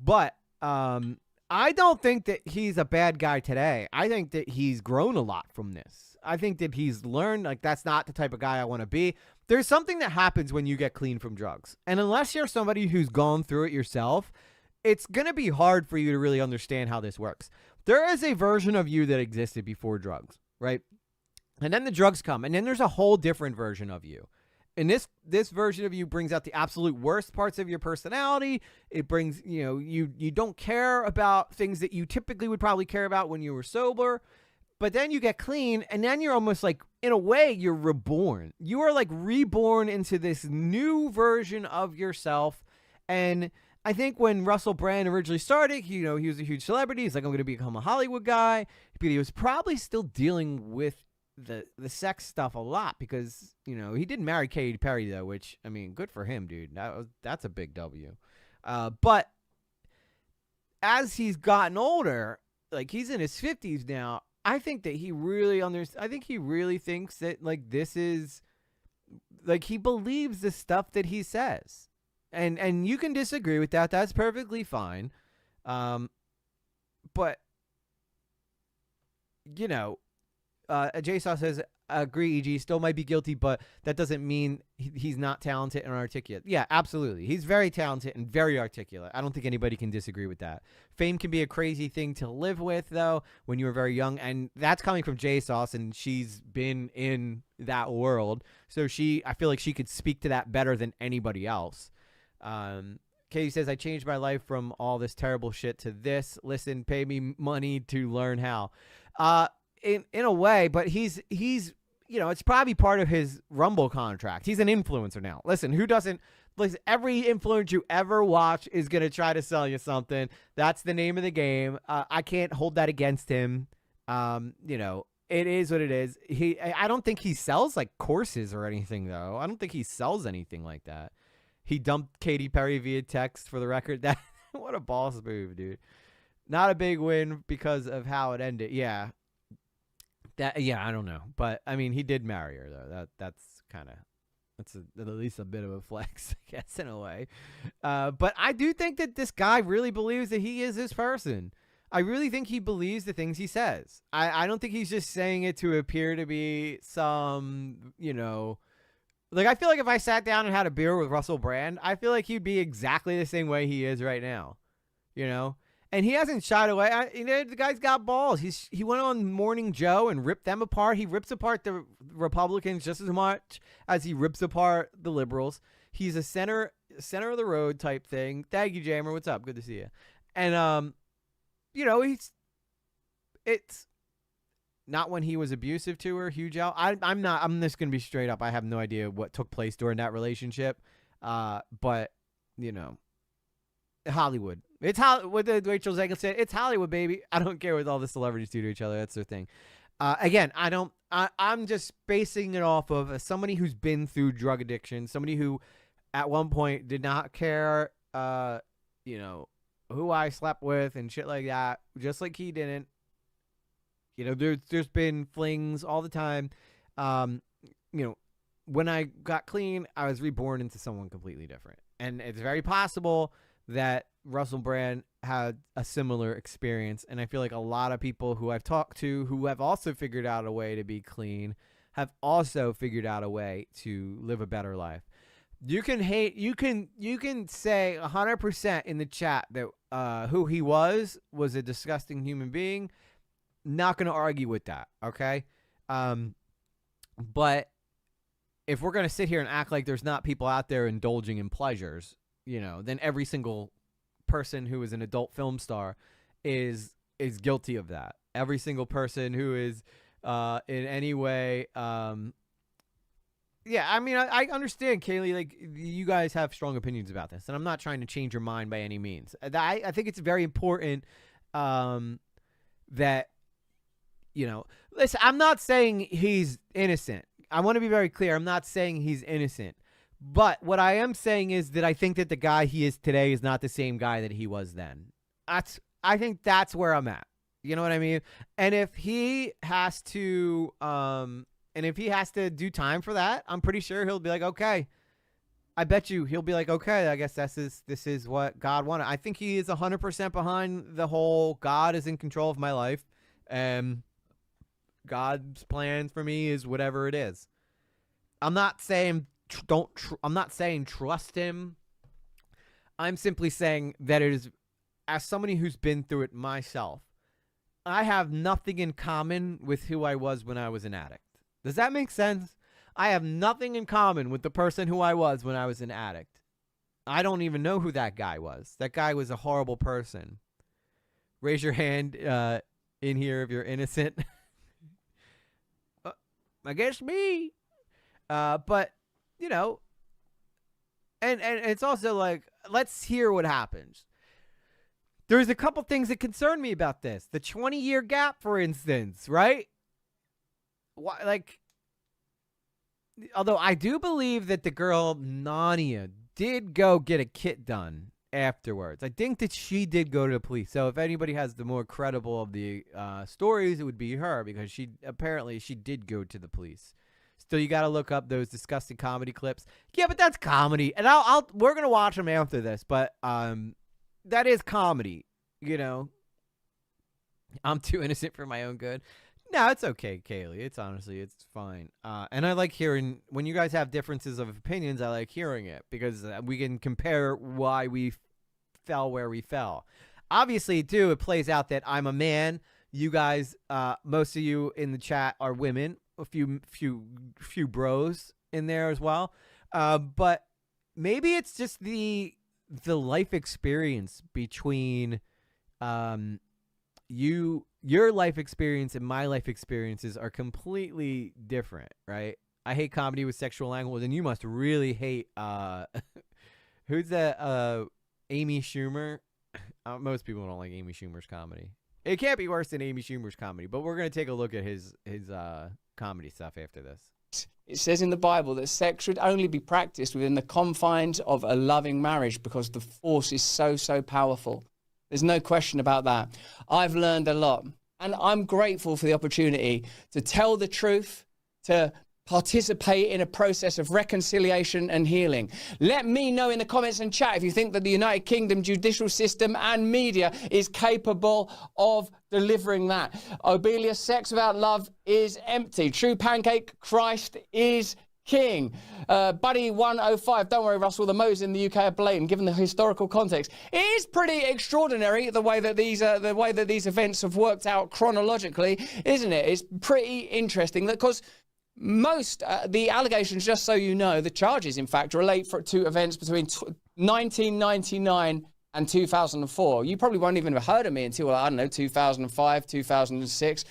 But I don't think that he's a bad guy today. I think that he's grown a lot from this. I think that he's learned, like, that's not the type of guy I want to be. There's something that happens when you get clean from drugs. And unless you're somebody who's gone through it yourself, it's going to be hard for you to really understand how this works. There is a version of you that existed before drugs, right? And then the drugs come, and then there's a whole different version of you. And this version of you brings out the absolute worst parts of your personality. It brings, you don't care about things that you typically would probably care about when you were sober. But then you get clean, and then you're almost like, in a way, you're reborn. You are like reborn into this new version of yourself. And I think when Russell Brand originally started, he was a huge celebrity. He's like, I'm going to become a Hollywood guy. But he was probably still dealing with the sex stuff a lot because, he didn't marry Katy Perry, though, which, I mean, good for him, dude. That's a big W. But as he's gotten older, like, he's in his 50s now, I think that he really I think he really thinks that, like, this is, like, he believes the stuff that he says. And you can disagree with that. That's perfectly fine. But, JSaw says, agree, EG, still might be guilty, but that doesn't mean he's not talented and articulate. Yeah, absolutely. He's very talented and very articulate. I don't think anybody can disagree with that. Fame can be a crazy thing to live with, though, when you were very young, and that's coming from JSauce, and she's been in that world, so I feel like she could speak to that better than anybody else. Katie says, I changed my life from all this terrible shit to this. Listen, pay me money to learn how. In a way, but he's it's probably part of his Rumble contract. He's an influencer now. Listen, every influencer you ever watch is going to try to sell you something. That's the name of the game. I can't hold that against him. It is what it is. I don't think he sells like courses or anything, though. I don't think he sells anything like that. He dumped Katy Perry via text, for the record. That what a boss move, dude. Not a big win because of how it ended. Yeah. I don't know, but I mean, he did marry her, though. That's at least a bit of a flex, I guess, in a way. But I do think that this guy really believes that he is this person. I really think he believes the things he says. I don't think he's just saying it to appear to be some, like, I feel like if I sat down and had a beer with Russell Brand, I feel like he'd be exactly the same way he is right now, And he hasn't shied away. The guy's got balls. He went on Morning Joe and ripped them apart. He rips apart the Republicans just as much as he rips apart the liberals. He's a center of the road type thing. Thank you, Jammer. What's up? Good to see you. And it's not when he was abusive to her. Huge out. I'm just gonna be straight up. I have no idea what took place during that relationship. But Hollywood. It's what Rachel Zegel said. It's Hollywood, baby. I don't care what all the celebrities do to each other. That's their thing. Again, I'm just basing it off of somebody who's been through drug addiction, somebody who at one point did not care, who I slept with and shit like that, just like he didn't. There's been flings all the time. When I got clean, I was reborn into someone completely different. And it's very possible that Russell Brand had a similar experience. And I feel like a lot of people who I've talked to who have also figured out a way to be clean have also figured out a way to live a better life. You can say 100% in the chat that who he was a disgusting human being. Not going to argue with that, okay? But if we're going to sit here and act like there's not people out there indulging in pleasures, then every single person who is an adult film star is guilty of that. Every single person who is in any way I understand, Kaylee, like you guys have strong opinions about this, and I'm not trying to change your mind by any means. I think it's very important that listen, I'm not saying he's innocent. I want to be very clear. I'm not saying he's innocent. But what I am saying is that I think that the guy he is today is not the same guy that he was then. I think that's where I'm at. You know what I mean? And if he has to do time for that, I'm pretty sure he'll be like, okay. I bet you he'll be like, okay, I guess this is what God wanted. I think he is 100% behind the whole God is in control of my life. And God's plan for me is whatever it is. I'm not saying I'm not saying trust him. I'm simply saying that it is, as somebody who's been through it myself, I have nothing in common with who I was when I was an addict. Does that make sense? I have nothing in common with the person who I was when I was an addict. I don't even know who that guy was. That guy was a horrible person. Raise your hand in here if you're innocent. I guess me. But, and it's also like, let's hear what happens. There's a couple things that concern me about this. The 20-year gap, for instance, right? Although I do believe that the girl, Nania, did go get a kit done afterwards. I think that she did go to the police. So if anybody has the more credible of the stories, it would be her, because she did go to the police. Still, you got to look up those disgusting comedy clips. Yeah, but that's comedy, and we're gonna watch them after this. But that is comedy, I'm too innocent for my own good. No, it's okay, Kaylee. It's fine. And I like hearing when you guys have differences of opinions. I like hearing it because we can compare why we fell where we fell. Obviously, too, it plays out that I'm a man. You guys, most of you in the chat are women. A few bros in there as well. But maybe it's just the life experience between your life experience and my life experiences are completely different, right? I hate comedy with sexual language, and you must really hate who's that? Amy Schumer. Most people don't like Amy Schumer's comedy. It can't be worse than Amy Schumer's comedy, but we're gonna take a look at his comedy stuff after this. It says in the Bible that sex should only be practiced within the confines of a loving marriage because the force is so powerful. There's no question about that. I've learned a lot, and I'm grateful for the opportunity to tell the truth, to participate in a process of reconciliation and healing. Let me know in the comments and chat if you think that the United Kingdom judicial system and media is capable of delivering that. Obelia, sex without love is empty. True Pancake, Christ is King. Buddy 105, don't worry, Russell, the modes in the UK are blatant given the historical context. It is pretty extraordinary the way that these events have worked out chronologically, isn't it? It's pretty interesting that because most the allegations, just so you know, the charges in fact relate to events between 1999 and 2004. You probably won't even have heard of me until, I don't know, 2005, 2006.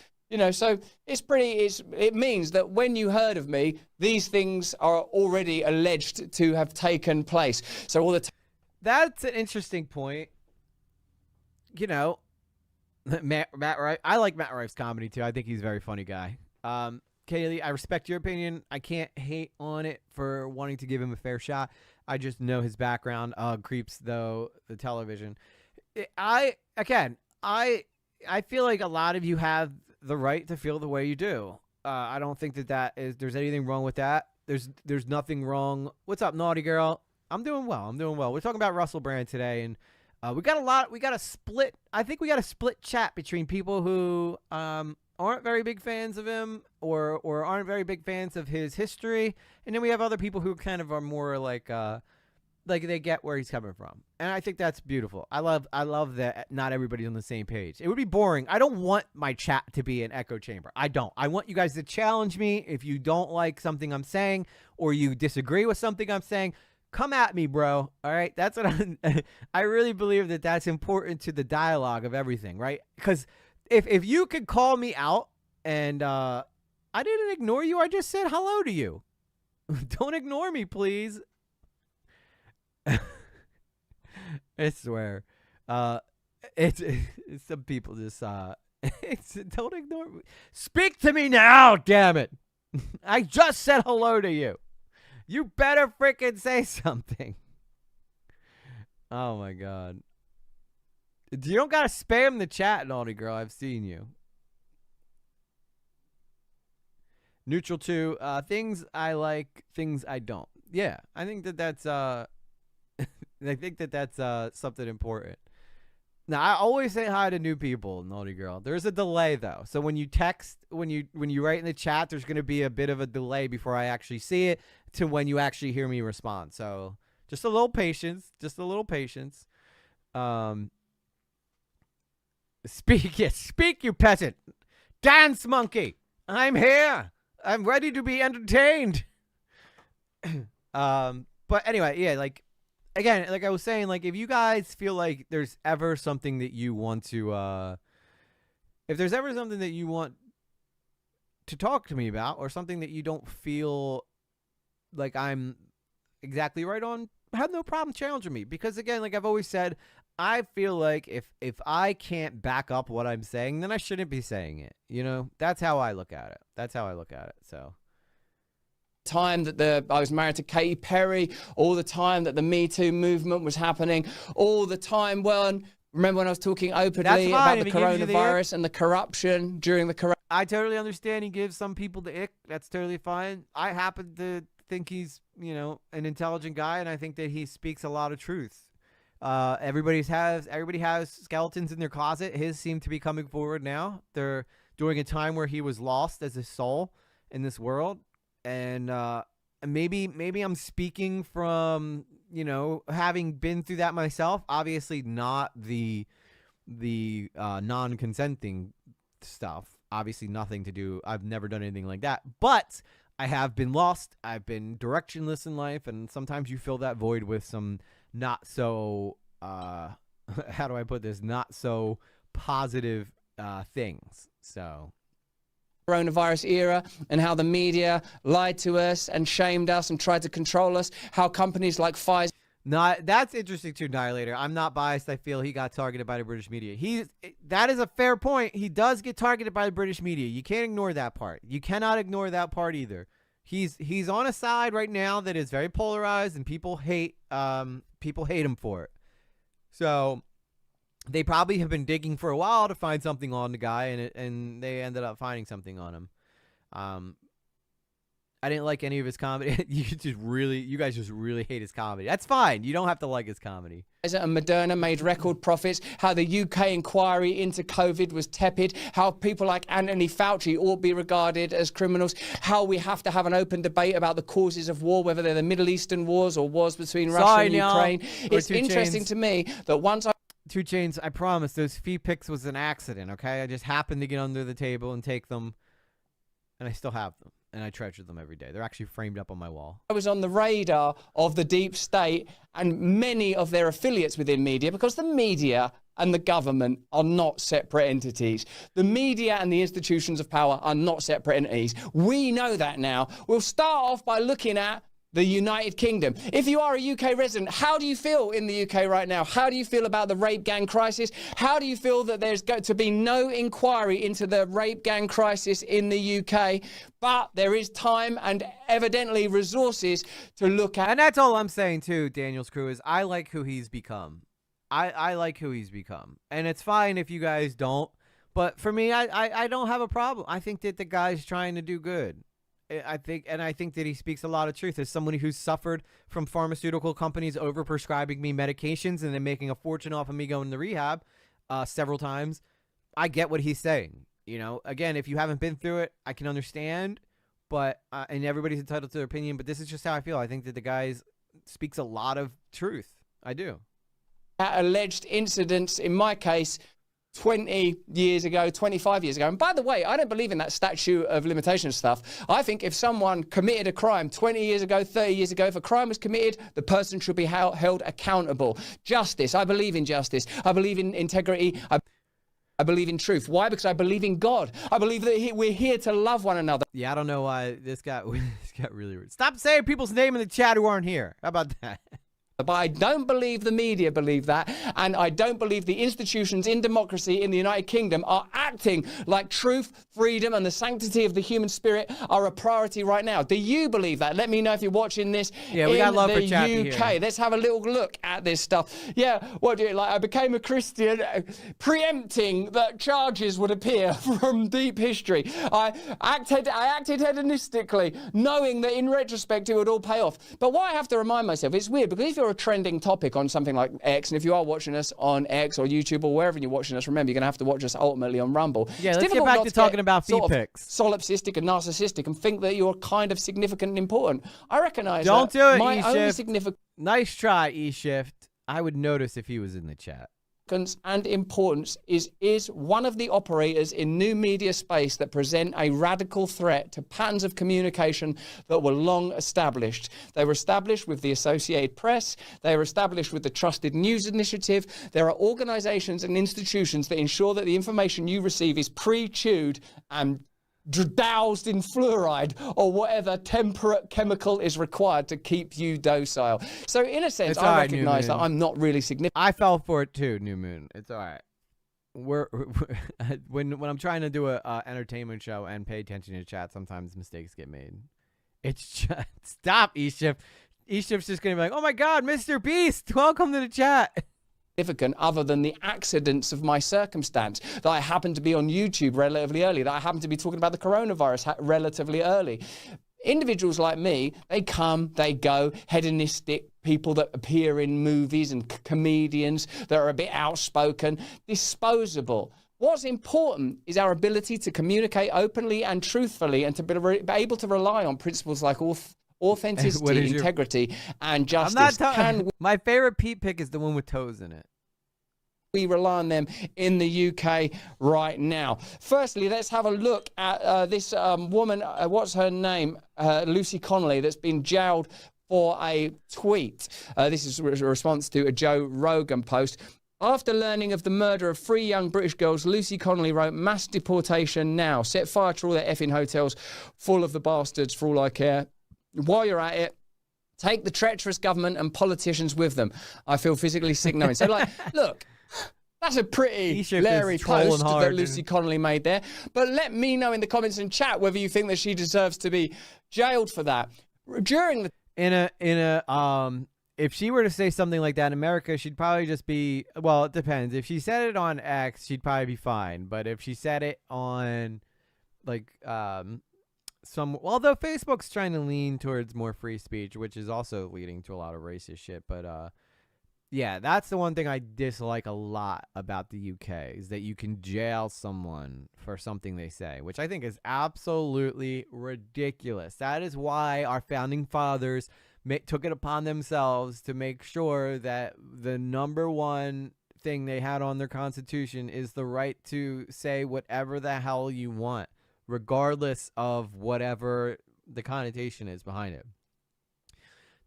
So it means that when you heard of me, these things are already alleged to have taken place. So all the that's an interesting point. Matt Rife, I like Matt Rife's comedy too. I think he's a very funny guy. Kaylee, I respect your opinion. I can't hate on it for wanting to give him a fair shot. I just know his background. Creeps though the television. I feel like a lot of you have the right to feel the way you do. I don't think there's anything wrong with that. There's nothing wrong. What's up, naughty girl? I'm doing well. We're talking about Russell Brand today, and we got a split. I think we got a split chat between people who aren't very big fans of him or aren't very big fans of his history, and then we have other people who kind of are more like they get where he's coming from, and I think that's beautiful. I love that not everybody's on the same page. It would be boring. I don't want my chat to be an echo chamber. I don't. I want you guys to challenge me. If you don't like something I'm saying or you disagree with something I'm saying, come at me, bro. All right, that's what I really believe that's important to the dialogue of everything, right? Because if you could call me out and I didn't ignore you, I just said hello to you. Don't ignore me, please. I swear. It's some people just don't ignore me. Speak to me now, damn it. I just said hello to you. You better freaking say something. Oh my god. You don't gotta spam the chat, naughty girl. I've seen you. Neutral 2. Things I like, things I don't. Yeah, I think that's something important. Now, I always say hi to new people, naughty girl. There's a delay though. So when you text, when you write in the chat, there's going to be a bit of a delay before I actually see it to when you actually hear me respond. So just a little patience, Speak, you peasant. Dance, monkey. I'm here. I'm ready to be entertained. But anyway, yeah, like, again, like I was saying, like, if you guys feel like there's ever something that you want to, if there's ever something that you want to talk to me about or something that you don't feel like I'm exactly right on, have no problem challenging me. Because, again, like I've always said, I feel like if I can't back up what I'm saying, then I shouldn't be saying it. You know, that's how I look at it. So. Time that I was married to Katy Perry, all the time that the Me Too movement was happening, all the time. Well, remember when I was talking openly about the coronavirus and the corruption during the corona? I totally understand he gives some people the ick. That's totally fine. I happen to think he's, you know, an intelligent guy, and I think that he speaks a lot of truth. Everybody has skeletons in their closet. His seem to be coming forward now. They're during a time where he was lost as a soul in this world. And maybe I'm speaking from, you know, having been through that myself. Obviously not the non-consenting stuff. Obviously nothing to do. I've never done anything like that. But I have been lost. I've been directionless in life. And sometimes you fill that void with some not so, how do I put this? Not so positive things. So. Coronavirus era and how the media lied to us and shamed us and tried to control us, how companies like Pfizer. That's interesting too, Annihilator. I'm not biased. I feel he got targeted by the British media. That is a fair point. He does get targeted by the British media. You can't ignore that part. You cannot ignore that part either. He's on a side right now that is very polarized, and people hate him for it. So they probably have been digging for a while to find something on the guy, and they ended up finding something on him. I didn't like any of his comedy. You guys just really hate his comedy. That's fine. You don't have to like his comedy. And Moderna made record profits, how the UK inquiry into COVID was tepid, how people like Anthony Fauci ought to be regarded as criminals, how we have to have an open debate about the causes of war, whether they're the Middle Eastern wars or wars between Russia and Ukraine. It's interesting to me that once 2 Chainz, I promise those feet pics was an accident, okay? I just happened to get under the table and take them, and I still have them, and I treasure them every day. They're actually framed up on my wall. I was on the radar of the deep state and many of their affiliates within media, because the media and the government are not separate entities. The media and the institutions of power are not separate entities. We know that now. We'll start off by looking at the United Kingdom. If you are a UK resident, how do you feel in the UK right now? How do you feel about the rape gang crisis? How do you feel that there's going to be no inquiry into the rape gang crisis in the UK? But there is time and evidently resources to look at. And that's all I'm saying too, Daniel's crew, is I like who he's become. I like who he's become. And it's fine if you guys don't. But for me, I don't have a problem. I think that the guy's trying to do good. I think that he speaks a lot of truth. As somebody who's suffered from pharmaceutical companies overprescribing me medications and then making a fortune off of me going to rehab several times, I get what he's saying. You know, again, if you haven't been through it, I can understand. But and everybody's entitled to their opinion. But this is just how I feel. I think that the guy speaks a lot of truth. I do. Alleged incidents, in my case, 20 years ago, 25 years ago. And by the way, I don't believe in that statute of limitations stuff. I think if someone committed a crime 20 years ago, 30 years ago, if a crime was committed, the person should be held accountable. Justice. I believe in justice. I believe in integrity. I believe in truth. Why? Because I believe in God. I believe that we're here to love one another. Yeah, I don't know why this got really weird. Stop saying people's name in the chat who aren't here. How about that? But I don't believe the media believe that, and I don't believe the institutions in democracy in the United Kingdom are acting like truth, freedom, and the sanctity of the human spirit are a priority right now. Do you believe that? Let me know if you're watching this yeah, we got love for in Chappie the UK. here. Let's have a little look at this stuff. Yeah, what do you like? I became a Christian, preempting that charges would appear from deep history. I acted hedonistically, knowing that in retrospect it would all pay off. But what I have to remind myself, it's weird because if you're a trending topic on something like X, and if you are watching us on X or YouTube or wherever you're watching us, remember you're going to have to watch us ultimately on Rumble. Yeah, let's get back to talking about feed pics. Solipsistic and narcissistic and think that you're kind of significant and important. I recognize Don't that do it, my only E-Shift. significance Nice try, E-Shift. I would notice if he was in the chat. and importance is one of the operators in new media space that present a radical threat to patterns of communication that were long established. They were established with the Associated Press. They were established with the Trusted News Initiative. There are organizations and institutions that ensure that the information you receive is pre-chewed and doused in fluoride or whatever temperate chemical is required to keep you docile. So in a sense, I recognize that I'm not really significant. I fell for it too, New Moon. It's all right. We're when I'm trying to do a entertainment show and pay attention to chat, sometimes mistakes get made. It's just stop, E-Shift. E-Shift's just gonna be like, oh my God, Mr. Beast, welcome to the chat. Significant other than the accidents of my circumstance, that I happened to be on YouTube relatively early, that I happened to be talking about the coronavirus relatively early. Individuals like me, they come, they go, hedonistic people that appear in movies and comedians that are a bit outspoken, disposable. What's important is our ability to communicate openly and truthfully and to be able to rely on principles like authenticity, integrity, and justice. My favorite Pete pick is the one with toes in it. We rely on them in the UK right now. Firstly, let's have a look at this woman. What's her name? Lucy Connolly, that's been jailed for a tweet. This is a response to a Joe Rogan post. After learning of the murder of 3 young British girls, Lucy Connolly wrote, "Mass deportation now. Set fire to all their effing hotels full of the bastards for all I care. While you're at it, take the treacherous government and politicians with them. I feel physically sick knowing." So, like, look, that's a pretty Larry post that Lucy Connolly made there. But let me know in the comments and chat whether you think that she deserves to be jailed for that. During the if she were to say something like that in America, she'd probably just be, well, it depends. If she said it on X, she'd probably be fine. But if she said it on, like, although Facebook's trying to lean towards more free speech, which is also leading to a lot of racist shit. But yeah, that's the one thing I dislike a lot about the UK, is that you can jail someone for something they say, which I think is absolutely ridiculous. That is why our founding fathers took it upon themselves to make sure that the number one thing they had on their Constitution is the right to say whatever the hell you want, regardless of whatever the connotation is behind it.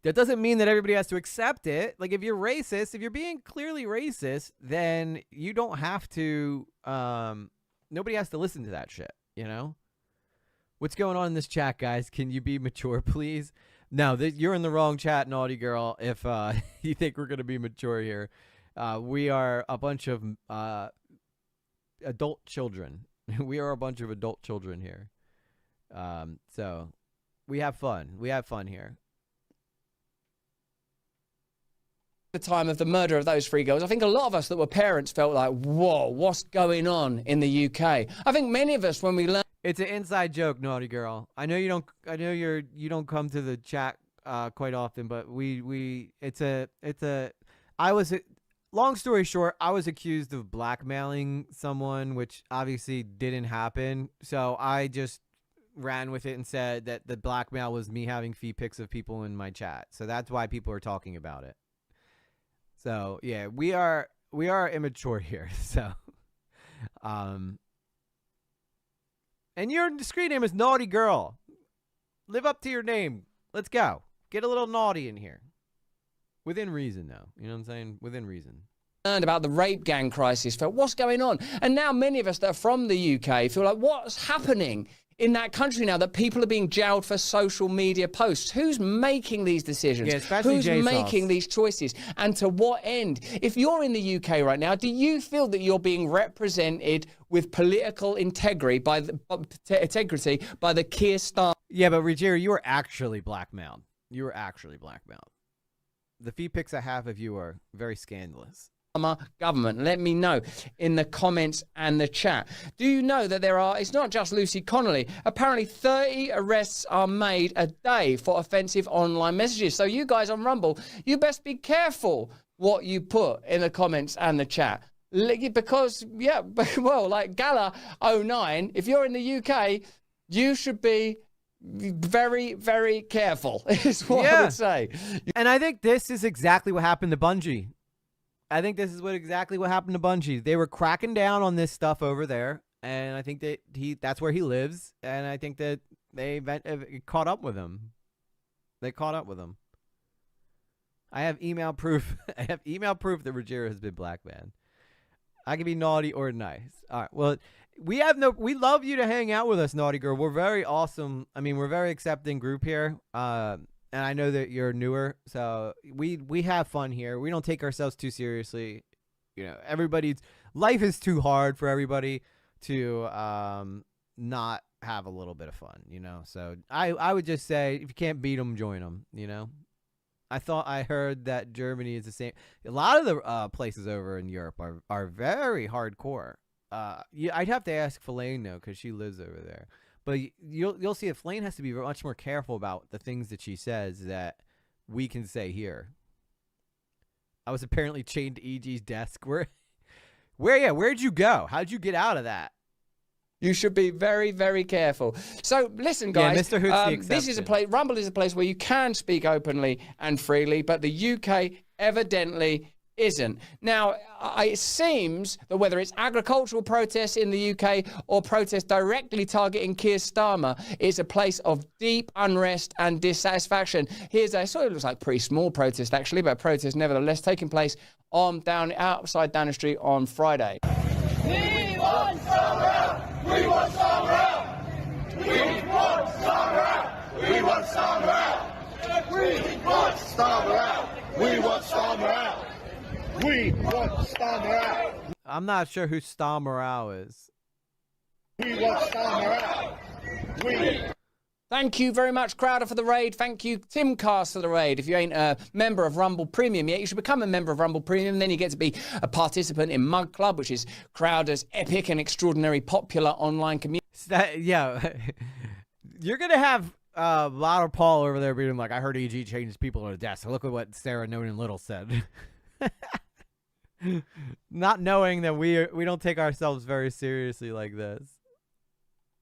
That doesn't mean that everybody has to accept it. Like, if you're racist, if you're being clearly racist, then you don't have to, nobody has to listen to that shit, you know? What's going on in this chat, guys? Can you be mature, please? No, you're in the wrong chat, naughty girl. If you think we're gonna be mature here, we are a bunch of adult children. We are a bunch of adult children here. So we have fun. We have fun here. The time of the murder of those 3 girls, I think a lot of us that were parents felt like, whoa, what's going on in the UK? I think many of us, when we learned, It's an inside joke, naughty girl. I know you don't. I know you don't come to the chat quite often, but it's a. I was. Long story short, I was accused of blackmailing someone, which obviously didn't happen. So I just ran with it and said that the blackmail was me having feed pics of people in my chat. So that's why people are talking about it. So yeah, we are immature here. So, and your screen name is Naughty Girl. Live up to your name. Let's go. Get a little naughty in here. Within reason, though. You know what I'm saying? Within reason. About the rape gang crisis, felt, what's going on? And now many of us that are from the UK feel like, what's happening in that country now that people are being jailed for social media posts? Who's making these decisions? Yeah, especially Who's JSOS. making these choices? And to what end? If you're in the UK right now, do you feel that you're being represented with political integrity by the Keir Starmer? Yeah, but Ruggiero, you were actually blackmailed. You were actually blackmailed. The feed pics I have of you are very scandalous. Government. Let me know in the comments and the chat. Do you know that it's not just Lucy Connolly, apparently 30 arrests are made a day for offensive online messages. So you guys on Rumble, you best be careful what you put in the comments and the chat. Because, yeah, well, like Gala09, if you're in the UK, you should be very, very careful, is what I would say. And I think this is exactly what happened to Bungie. I think this is exactly what happened to Bungie. They were cracking down on this stuff over there, and I think that that's where he lives, and I think that they caught up with him. They caught up with him. I have email proof. I have email proof that Ruggiero has been blackbanned. I can be naughty or nice. All right. Well, we love you to hang out with us, naughty girl. We're very awesome. I mean, we're a very accepting group here. And I know that you're newer, so we have fun here. We don't take ourselves too seriously. You know, life is too hard for everybody to not have a little bit of fun, you know? So I would just say, if you can't beat them, join them, you know? I heard that Germany is the same. A lot of the places over in Europe are very hardcore. Yeah, I'd have to ask Fellaine though, because she lives over there. But you'll see that Fellaine has to be much more careful about the things that she says that we can say here. I was apparently chained to EG's desk. Where'd you go? How'd you get out of that? You should be very, very careful. So listen, guys. Yeah, Mr. Hoot's the this is a exception. place. Rumble is a place where you can speak openly and freely, but the UK evidently isn't. Now, it seems that whether it's agricultural protests in the UK or protests directly targeting Keir Starmer, it's a place of deep unrest and dissatisfaction. Here's it looks like a pretty small protest actually, but a protest nevertheless taking place outside Downing Street on Friday. We want Starmer out! We want Starmer out! We want Starmer out! We want Starmer out! We want Starmer out! We want Starmer out! We want Starmer out! I'm not sure who Starmer is. We want Starmer out! We... Thank you very much, Crowder, for the raid. Thank you, Timcast, for the raid. If you ain't a member of Rumble Premium yet, you should become a member of Rumble Premium. Then you get to be a participant in Mug Club, which is Crowder's epic and extraordinary popular online community. Yeah. You're going to have Loud Paul over there being like, I heard EG changes people on a desk. Look at what Sarah Nonan Little said. Not knowing that we don't take ourselves very seriously like this.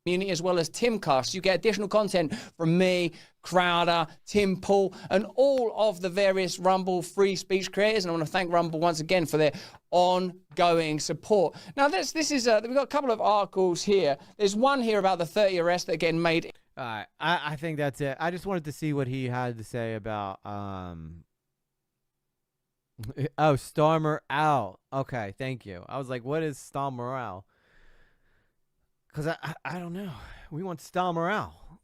Community as well as Timcast. You get additional content from me, Crowder, Tim Pool, and all of the various Rumble free speech creators. And I want to thank Rumble once again for their ongoing support. Now, this is we've got a couple of articles here. There's one here about the 30 arrests that are getting made. All right, I think that's it. I just wanted to see what he had to say about oh, Starmer Owl. Okay, thank you. I was like, what is Starmer Owl? Because I don't know. We want Starmer Owl.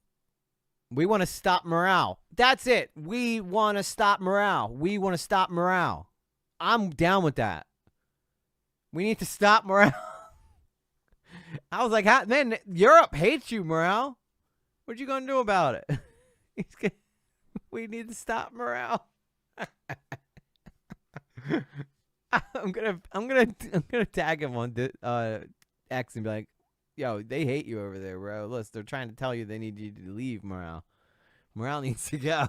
We want to stop morale. That's it. We want to stop morale. We want to stop morale. I'm down with that. We need to stop morale. I was like, man, Europe hates you, morale. What you gonna do about it? We need to stop morale. I'm gonna tag him on X and be like, yo, they hate you over there, bro. Listen, they're trying to tell you they need you to leave, morale. Morale needs to go.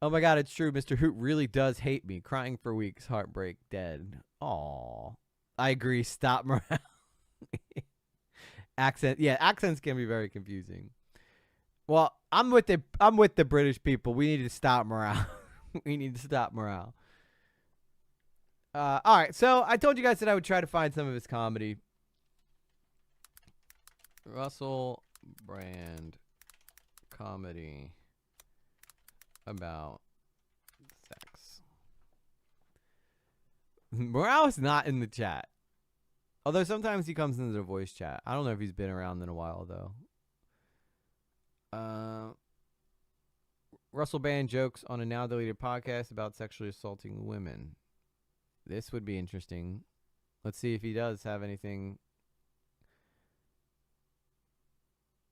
Oh my God, it's true. Mr. Hoot really does hate me. Crying for weeks, heartbreak, dead. Aw. I agree. Stop morale. Accents can be very confusing. Well, I'm with the British people. We need to stop morale. We need to stop morale. All right, so I told you guys that I would try to find some of his comedy. Russell Brand comedy about sex. Morale is not in the chat. Although sometimes he comes into the voice chat. I don't know if he's been around in a while, though. Russell Brand jokes on a now deleted podcast about sexually assaulting women. This would be interesting. Let's see if he does have anything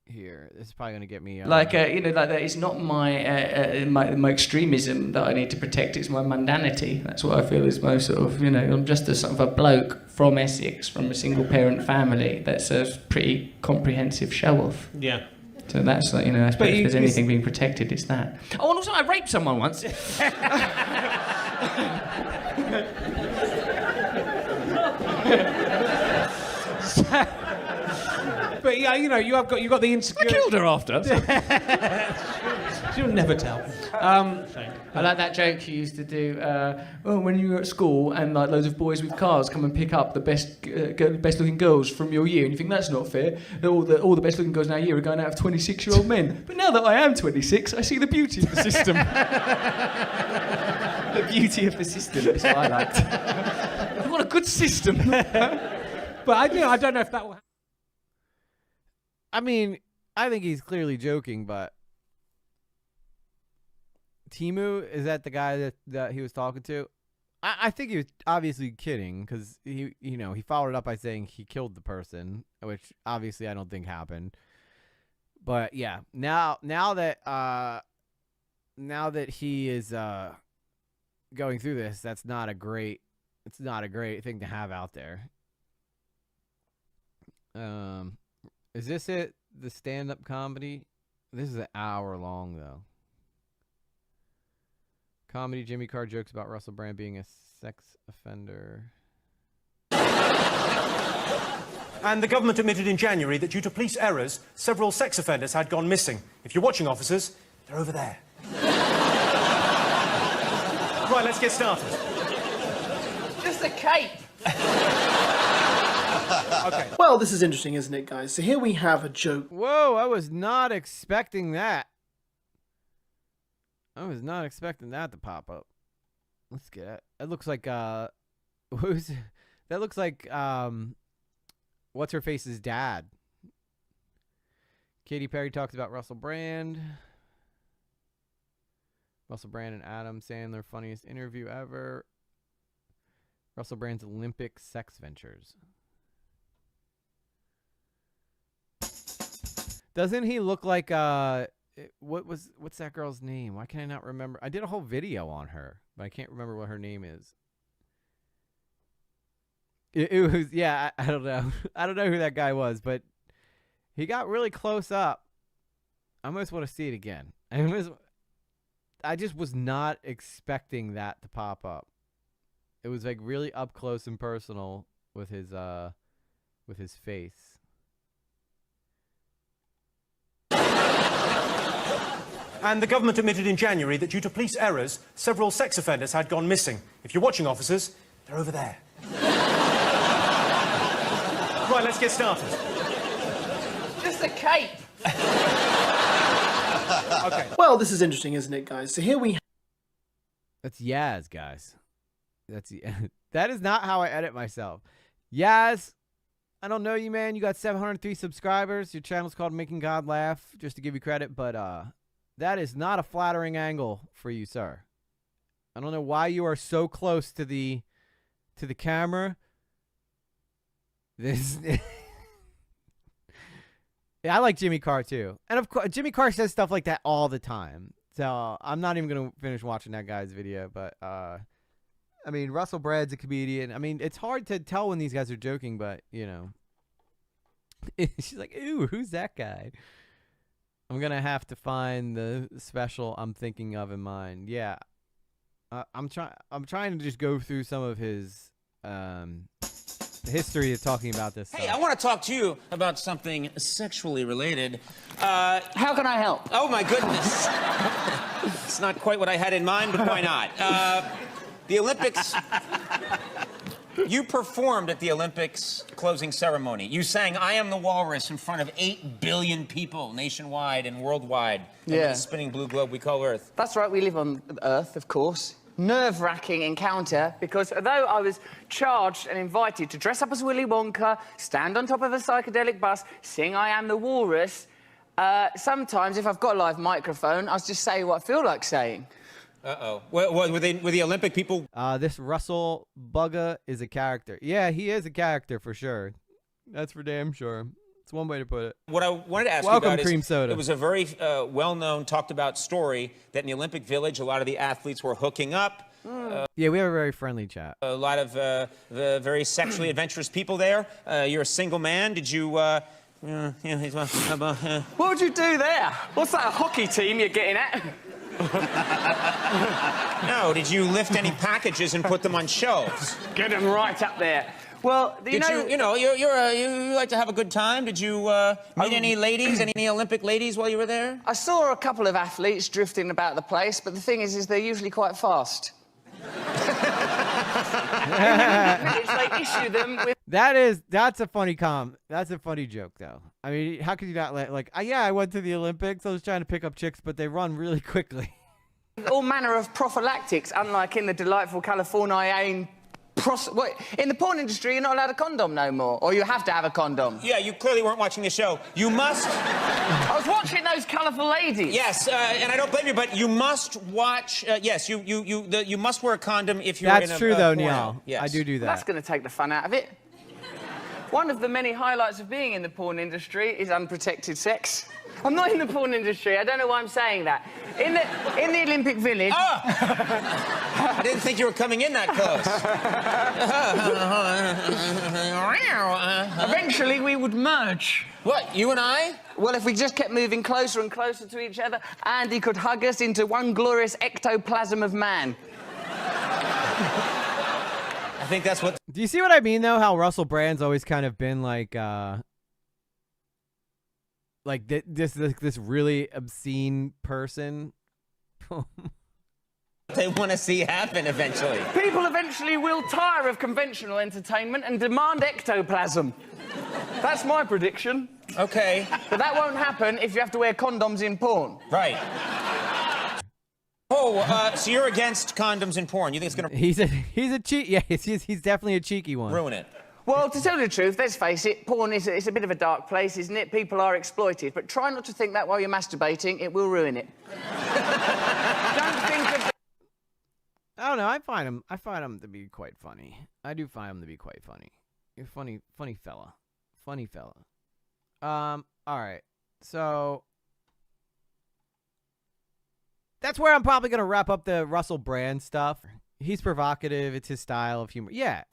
here. This is probably going to get me... like that is not my extremism that I need to protect. It's my mundanity. That's what I feel is my sort of, I'm just a sort of a bloke from Essex, from a single parent family that's a pretty comprehensive show-off. Yeah. So that's like, I suppose if there's anything being protected, it's that. Oh, and also I raped someone once. But yeah, you got the insecurity. I killed her after. She'll never tell. I like that joke you used to do. When you were at school and like loads of boys with cars come and pick up the best looking girls from your year, and you think that's not fair. All the best looking girls in our year are going out of 26-year-old men. But now that I am 26, I see the beauty of the system. The beauty of the system is what I liked. What a good system. But I don't know if that will happen. I mean, I think he's clearly joking, but Timu, is that the guy that he was talking to? I think he was obviously kidding, because he followed it up by saying he killed the person, which obviously I don't think happened. But yeah, now that he is going through this, it's not a great thing to have out there. Is this it? The stand-up comedy? This is an hour long, though. Comedy, Jimmy Carr jokes about Russell Brand being a sex offender. And the government admitted in January that due to police errors, several sex offenders had gone missing. If you're watching, officers, they're over there. Right, let's get started. Just a cape. Okay. Well, this is interesting, isn't it, guys? So here we have a joke. Whoa, I was not expecting that. I was not expecting that to pop up. Let's get it. That looks like what's her face's dad. Katy Perry talks about Russell Brand. Russell Brand and Adam Sandler funniest interview ever. Russell Brand's Olympic sex ventures. Doesn't he look like what's that girl's name? Why can I not remember? I did a whole video on her, but I can't remember what her name is. It was, yeah, I don't know. I don't know who that guy was, but he got really close up. I almost want to see it again. I just was not expecting that to pop up. It was like really up close and personal with his face. And the government admitted in January that due to police errors, several sex offenders had gone missing. If you're watching, officers, they're over there. Right, let's get started. Just a cape. Okay. Well, this is interesting, isn't it, guys? So here we... That's Yaz, guys. That is not how I edit myself. Yaz, I don't know you, man. You got 703 subscribers. Your channel's called Making God Laugh, just to give you credit, but that is not a flattering angle for you, sir. I don't know why you are so close to the camera. This yeah, I like Jimmy Carr too. And of course, Jimmy Carr says stuff like that all the time. So I'm not even going to finish watching that guy's video, but I mean, Russell Brad's a comedian. I mean, it's hard to tell when these guys are joking, but, you know. She's like, ooh, who's that guy? I'm going to have to find the special I'm thinking of in mind. Yeah. I'm trying to just go through some of his history of talking about this Hey, stuff. I want to talk to you about something sexually related. How can I help? Oh, my goodness. It's not quite what I had in mind, but why not? The Olympics, you performed at the Olympics closing ceremony. You sang I Am the Walrus in front of 8 billion people nationwide and worldwide. Yeah. The spinning blue globe we call Earth. That's right, we live on Earth, of course. Nerve-wracking encounter, because although I was charged and invited to dress up as Willy Wonka, stand on top of a psychedelic bus, sing I Am the Walrus, sometimes if I've got a live microphone, I'll just say what I feel like saying. Uh-oh. Were the Olympic people... This Russell Bugga is a character. Yeah, he is a character for sure. That's for damn sure. It's one way to put it. What I wanted to ask Welcome, you about Cream is, Soda. it was a very well-known, talked-about story that in the Olympic Village, a lot of the athletes were hooking up. Yeah, we have a very friendly chat. A lot of the very sexually adventurous people there. You're a single man. Did you... What would you do there? What's that, a hockey team you're getting at? No, did you lift any packages and put them on shelves? Get them right up there. Well, you like to have a good time. Did you meet any ladies, any Olympic ladies while you were there? I saw a couple of athletes drifting about the place, but the thing is they're usually quite fast. They issue them with... That's a funny that's a funny joke though. I mean, how could you not yeah, I went to the Olympics. I was trying to pick up chicks, but they run really quickly. all manner of prophylactics, unlike in the delightful Californian in the porn industry, you're not allowed a condom no more, or you have to have a condom. Yeah, you clearly weren't watching the show. You must... I was watching those colourful ladies. Yes, and I don't blame you, but you must watch... yes, you must wear a condom if you're in a... That's true, though, porno. Neil. Yes. I do that. That's going to take the fun out of it. One of the many highlights of being in the porn industry is unprotected sex. I'm not in the porn industry. I don't know why I'm saying that. In the Olympic Village... I didn't think you were coming in that close. Eventually, we would merge. What, you and I? Well, if we just kept moving closer and closer to each other, Andy could hug us into one glorious ectoplasm of man. I think that's what... Do you see what I mean, though? How Russell Brand's always kind of been this really obscene person. They want to see happen eventually. People eventually will tire of conventional entertainment and demand ectoplasm. That's my prediction. Okay. But that won't happen if you have to wear condoms in porn. Right. Oh, so you're against condoms in porn? You think it's going to... He's a cheat. Yeah, he's definitely a cheeky one. Ruin it. Well, to tell you the truth, let's face it, porn is a bit of a dark place, isn't it? People are exploited, but try not to think that while you're masturbating. It will ruin it. Don't think of... I don't know. I find him to be quite funny. I do find him to be quite funny. You're funny fella. Funny fella. All right. So that's where I'm probably gonna wrap up the Russell Brand stuff. He's provocative. It's his style of humor. Yeah.